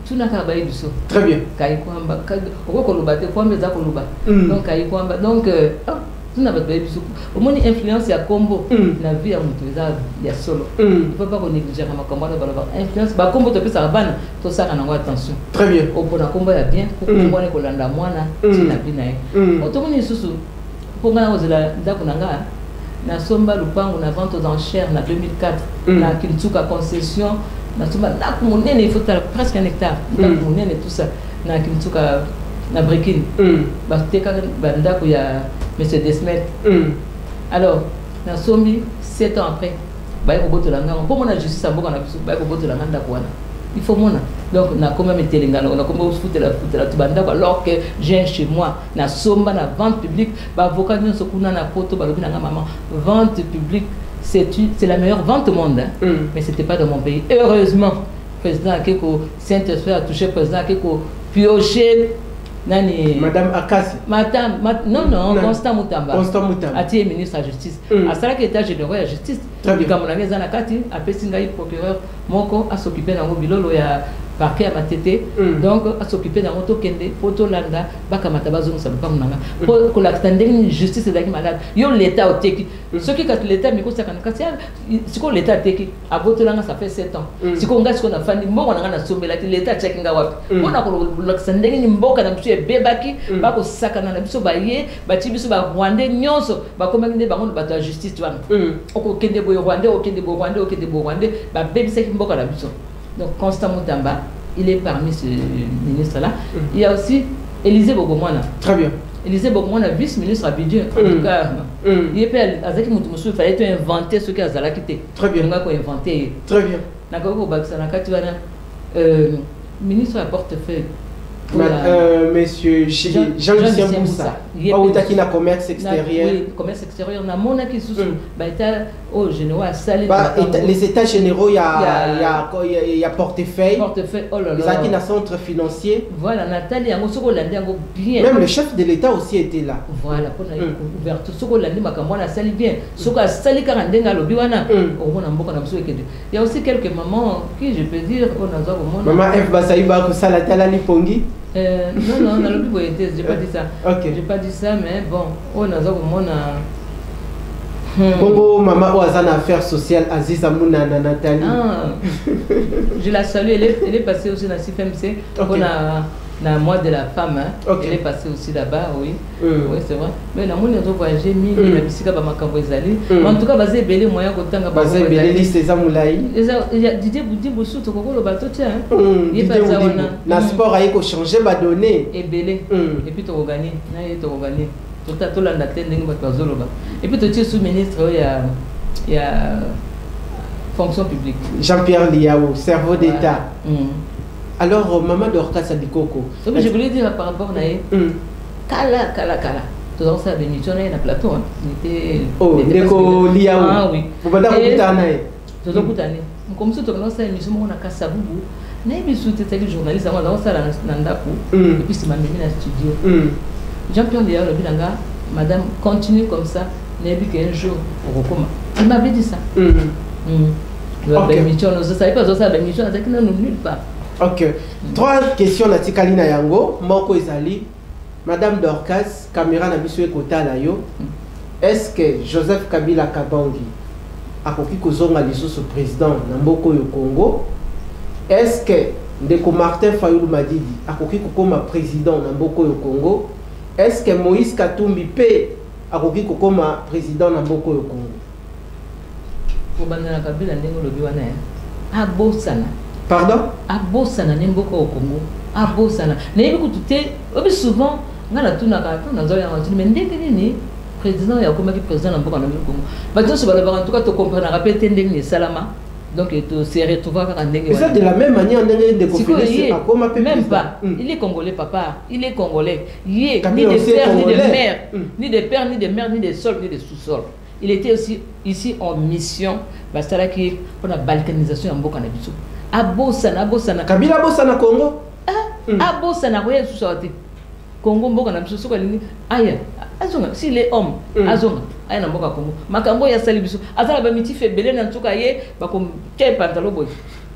Tout na ka ba yibi so. Très bien. Kayikwamba ko loba te kwamba za ko loba. Donc Kayikwamba donc tout n'a pas de bénéfice. Au moins, influence à combo. La vie à mon il y a solo. Il ne faut pas qu'on néglige à ma combo. Influence, bah combo te peut ça va tout ça on a attention. Très bien. Au bon combo il y a bien. Pour qu'on ait colanda moana, tu n'as bien. Au tout monde est sous. Pour moi aux la d'akunanga. Na somba lupango na vente aux enchères na 2004. Na Kintuka concession. Na somba na kumonene il faut presque 1 hectare. Na kumonene tout ça. Na Kintuka na breaking. Bah teka banda ko ya Monsieur Desmet. Alors, dans Somi, 7 ans après, pour la justice, il faut mon. Donc, on a quand même été on a quand même foutu la tubanda, alors que j'ai chez moi, na somba, na vente publique, avocat de ce qu'on a na poto, maman, vente publique, c'est la meilleure vente au monde, mais ce n'était pas dans mon pays. Heureusement, le président Akeko, Saint-Esprit a touché le président Akeko, pioché. Nani Madame Akasi. Madame, non, Constant Moutamba. Constant Moutamba. A été ministre de la Justice. À cela qui était général de la Justice. Très bien. Comme on a dit, Zanakati, a Pessingaï procureur, Moko, a s'occupé d'un bilolo, il y a parquet à Matete, donc à s'occuper d'un auto kende, photo landa, baka matabazon ça pas nanga. Pour la tending justice d'aki malade. Yo l'état au teki. Ce qui quand l'état mais ça quand c'est quoi l'état teki à Botolanga ça fait 7 ans. Si qu'on gagne ce qu'on a fait mbo on a sombe la l'état check nga wapi. On a ko la tending mboka na biso bebaki ba ko sakana na biso ba ye ba tibiso ba Rwandais nyonso ba komangende ba ngondo ba ta justice tu oko kende boy Rwandais okende bo Rwandais okende bo Rwandais ba bebisa ki mboka na biso. Donc Constant Moutamba, il est parmi ce ministre-là. Il y a aussi Élisée Bogomwana. Très bien. Élisée Bogomwana, vice-ministre à Bidjou. En tout cas, il est père, il fallait inventer ce qu'il a quitté. Très bien. Il a inventé. Très bien. Ministre à portefeuille. Monsieur Jean-Lucien Boussa, qui a commerce extérieur. Oui, commerce extérieur. On a mon qui sous les états généraux, il y a portefeuille. Portefeuille, oh là là. Les qui a centre financier. Voilà, Nathalie, bien. Même le chef de l'État aussi était là. Voilà, pour la ouverture. Ce qu'on a dit, on sali bien. Ce qu'on a sali car on a lobby, il y a aussi quelques mamans qui, je peux dire, on a maman F. Basaïba, Salatala Lipongi. Non, on a lobby, j'ai pas dit ça. Ok. J'ai pas dit ça, mais bon, on a Bongo maman Ouazana affaires sociales Aziz Amouna Nathalie. Je la salue, elle est passée aussi dans CFMC. On a la mois de la femme, elle est passée aussi là-bas, oui. Oui, c'est vrai. Mais la moune a voyagé, la bisika ba makambo ezali. En tout cas, basé belé moyen kotanga ba. Basé belé liste Zamoulaï. Il y a Didier Boudi Bossou to kokolo bato tia. Il est pas ça wana. Na sport aiko changer ba donner. Et belé. Et puis to gagner. Na to gagner. Tout la et puis tu es sous-ministre, il y a fonction publique. Jean-Pierre Liao, cerveau d'État. Alors, maman Dorcas Sadikoko. Donc, je voulais dire par rapport à Kala. Tout ça, c'est une mission à plateau. Oh, Deko Liao. Ah oui. Vous pouvez dire que vous avez comme ça, tu as une mission à Kassaboubou. Mais sous tes journalistes, on a ça et puis c'est ma mémine à studio. Jean-Pierre Léa, le bilanga, madame, continue comme ça, n'est plus qu'un jour au recomment. Il m'avait dit ça. Je ne savais pas ça, la mission, c'est qu'il nulle part. Ok. 3 questions à Tikalina Yango, Moko Ezali, madame Dorcas, caméra na biso ekota la yo. Est-ce que Joseph Kabila Kabangi a koki kozonga lisusu président na mboko yo Congo? Est-ce que Ndeko Martin Fayulu Madidi a koki kokoma président na mboko yo Congo? Est-ce que Moïse Katumbi P a koki kokoma président na mboko yo Congo? Pour bandana Kabila ndengo lobi wana a bosana. Pardon? A bosana mboko yo Congo. A bosana. Nebi kutute obi souvent ngana tuna ka tuna zoya ngati mais ndenge nini président ya komaki président na mboko na Congo. Ba tous ba en tout cas to comprendre répéter ndenge salama. Donc il se retrouve à ndenge. C'est de la même manière ndenge de conférencer à comme même pas. Il est congolais papa, il est congolais. Il est ni de père ni de mère, ni de père ni de mère ni de sol ni de sous-sol. Il était aussi ici en mission bastala qui pour la balkanisation en mboka na biso. Abosana Kabila bosana Congo. Abosana rien sous sorti. Congo mboka na biso soka lini aya azonga si les hommes azonga aya na mboka Congo makambo ya sali biso azala ba miti febele na ntuka ye ba ko ke pantalo boy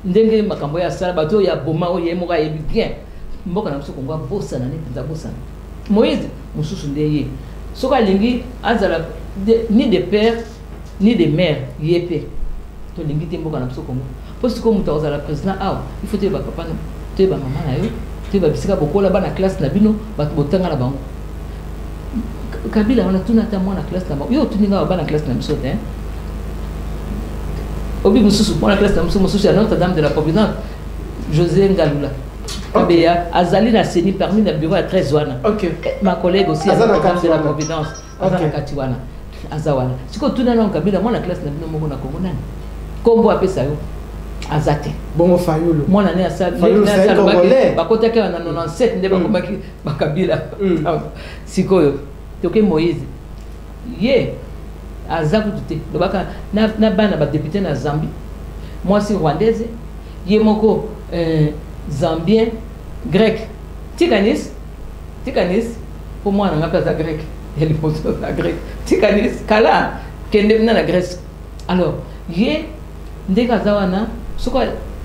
ndenge makambo ya sala bato ya boma o ye moka ye bien mboka na biso Congo bosana ni pinza bosana Moïse mususu ndeye soka lingi azala ni de père ni de mère yepé to lingi te mboka na biso Congo parce que muto azala président il faut te ba papa te ba maman na yo tu vas bisika bokola ba na classe na bino ba botanga na bango Kabila on a tout notamment na classe na bango yo tuninga ba na classe na biso te obi mususu na classe na mususu ya Notre-Dame de la Providence José Ngalula Kabeya azali na seni parmi na bureau à 13 wana. OK. Ma collègue aussi à Notre-Dame de la Providence azana katiwana azawana siko tuna na Kabila na classe na bino moko na Congo nani kombo apesa yo azate bongo Fayulu mwana ne asa bakota ke na 97 nde bakomaki bakabila sikoyo toke Moïse ye azaku tute lobaka na bana ba député na Zambie moi si rwandaise ye moko zambien grec tikanis pour moi na ngapa za grec elle pose la grec tikanis kala kende na Grèce alors ye ndeka zawana soko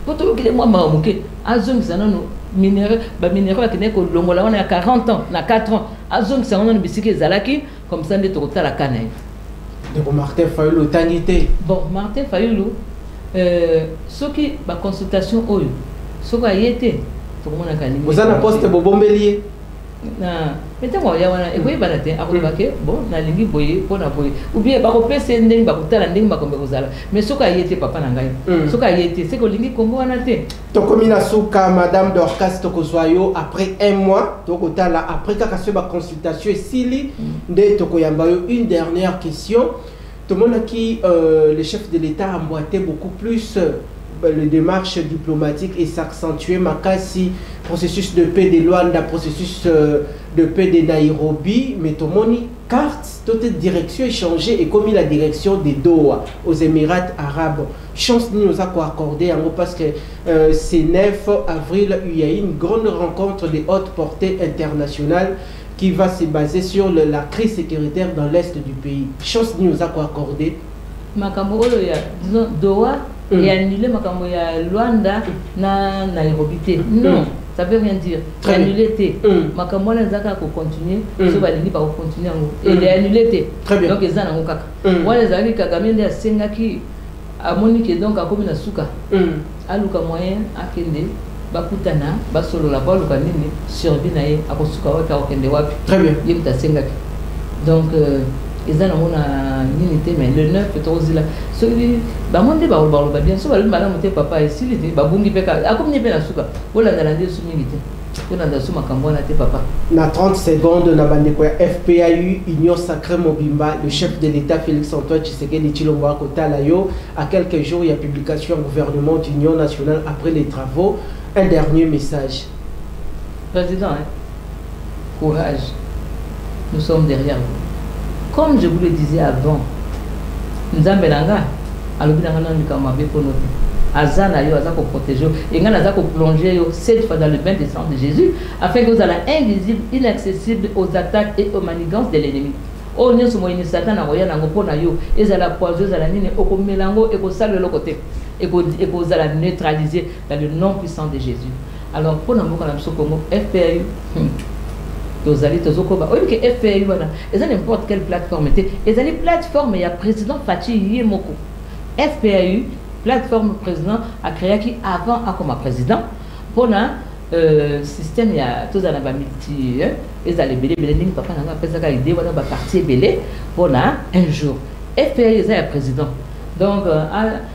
Poto ki moi mamuke azong sanano minéraux ba minéraux qui n'est que longola on a 40 ans, na 4 ans. Azong sanano bisiki zalaki comme ça ndé to la canne. Donc Martin Fayulu tangité. Bon, Martin Fayulu ce qui ba consultation oyo. Ce qui a été to mona kanini. Vous avez un poste bobombelier. Na metango ya wana ekoyi banate akobake bon na lingi boye pona boye ou bien ba ko pese ndenge ba kutala ndenge ba kombe kozala mais soka yete papa na ngai soka yete c'est ko lingi kombo wana te to komina suka madame Dorcas Tokozwayo après 1 mois to kotala après kaka se ba consultation esili nde to koyamba yo une dernière question tout le monde qui le chef de l'État a emboîté beaucoup plus les démarches diplomatiques et s'accentuer makasi processus de paix de Luanda, processus de paix de Nairobi, mais tout le monde carte, toute direction est changée et comme la direction des Doha aux Émirats Arabes. Chance nous a accordé en gros parce que c'est 9 avril, il y a une grande rencontre de haute portée internationale qui va se baser sur la crise sécuritaire dans l'est du pays. Chance nous a accordé. Makambo ya disons Doha et annuler makambo ya Luanda na Nairobi te. Non, ça veut rien dire. Annuler te. Makambo na zaka ko continuer, so ba lingi ba ko continuer ngo. Et annuler te. Très bien. Donc ezana ngo kaka. Wana zali Kagame nde asengaki amoni ke donc akomi na suka. Aluka moyen akende bakutana basolola ba luka nini surbi na ye akosuka wapi akende wapi. Très bien. Yemta sengaki. Donc ezana mona nini te mais le 9 tozila so ba monde ba ba bien so ba bana mote papa esili te ba bungi peka akomni pe na suka ola ndala nde sumi te ona nda suma kambona te papa na 30 secondes na bandeko ya FPAU Union Sacrée Mobimba le chef de l'État Félix Antoine Tshisekedi Tshilombo akotala yo à quelques jours il y a publication au gouvernement d'Union nationale après les travaux un dernier message président courage nous sommes derrière vous. Comme je vous le disais avant, Nzambe nanga alobina ngana ndikama be ponote. Azana yo azako protéger et ngana azako plonger yo 7 fois dans le bain de sang de Jésus afin que vous allez invisible, inaccessible aux attaques et aux manigances de l'ennemi. Oh nyoso moyini Satan na roya nango pona yo ezala poison ezala nini okomelango et ko sale le côté et ko zala neutraliser dans le nom puissant de Jésus. Alors pour namoka na biso Congo FPAU tozali tozokoba oyo ke FPAU wana eza n'importe quelle plateforme te ezali plateforme ya président Fachi Yemoko FPAU plateforme président a créé qui avant comme président pona système ya tozala ba multi ezali belé ndingi papa nanga pesa ka idée wana ba parti belé pona un jour FPAU eza ya président donc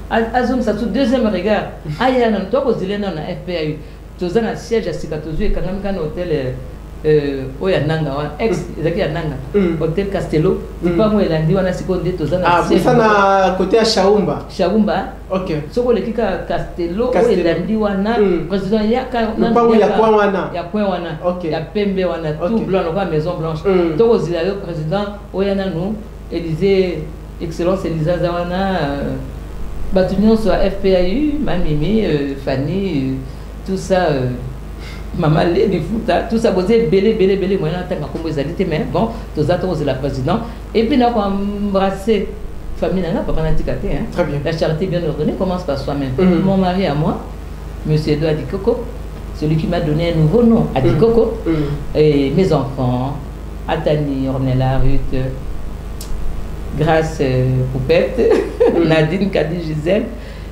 azum sa tout deuxième regard aya na to ko zilena na FPAU tozana siège à Sikatozu et kangamika na hôtel oya nanga wa ex ezaki ya nanga hôtel Castello pas moi elandi wana sikonde tozana ah ça na côté à Shaumba OK soko le kika Castello oya elandi wana président ya pas ya kwa wana ya pembe wana tout blanc la maison blanche toko zila le président oya nanu Élysée excellence Élysée zawana batunion sur FPAU Mamimi Fanny tout ça Maman les Fouta, tout ça, vous êtes belé, moi, comme vous avez dit, mais bon, tous les la président. Et puis, nous avons embrassé la famille, papa n'a pas hein. Très bien. La charité bien ordonnée commence par soi-même. Mon mari à moi, monsieur Edouard Adikoko, celui qui m'a donné un nouveau nom, Adikoko, et mes enfants, Atani, Ornella, Ruth, Grâce, Poupette, Nadine, Kadi, Gisèle,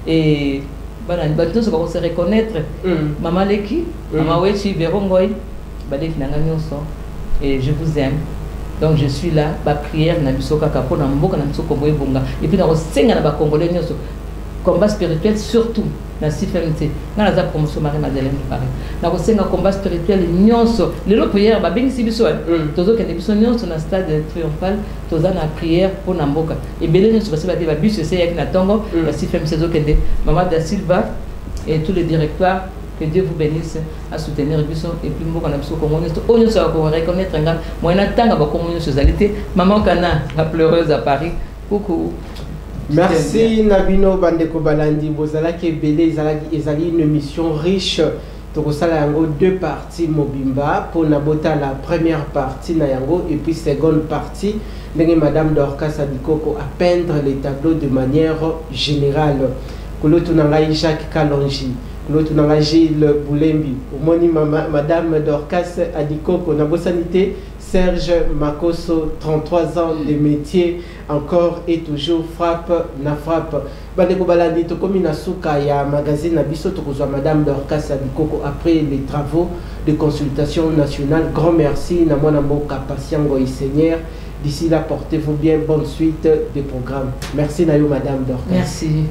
et voilà, nous allons se reconnaître. Maman Leki, Maman Wechi, Vérongoy, et je vous aime. Donc je suis là, ma prière, na biso kaka pona mboka na biso Congo ebonga. Et puis na kosenga na ba Congolais nyoso. Combat spirituel surtout na CFMT. Na za promotion Marie Madeleine de Paris. Na kosenga combat spirituel nyonso. Lelo prière ba bengi biso. Tozo kende biso nyonso na stade triomphal, toza na prière pona mboka. Et belé nyonso ba ba bus c'est yak na tongo, na CFMT zo kende. Maman da Silva et tous les directoires. Que Dieu vous bénisse à soutenir Bisson et puis moi quand on a besoin communiste on ne sera pas reconnaître un gars moi on attend à la communiste socialité maman Kana la pleureuse à Paris coucou. Merci Nabino Bandeko Balandi bozala ke belé ezali une mission riche tokosala yango deux parties mobimba pour nabota la première partie na yango et puis seconde partie ndenge madame Dorcas Adikoko à peindre les tableaux de manière générale. Koloto Nangai Jacques Kalonji, Koloto Nangai Gilles Boulembi, Omoni Madame Dorcas Adikoko, Nabo Sanité, Serge Makoso, 33 ans de métier, encore et toujours frappe, na frappe. Bandeko balandi to komi na suka ya magazine na biso to kozwa Madame Dorcas Adikoko après les travaux de consultation nationale. Grand merci na mwana mboka Patiengo Seigneur. D'ici là, portez-vous bien, bonne suite des programmes. Merci Nayo Madame Dorcas. Merci.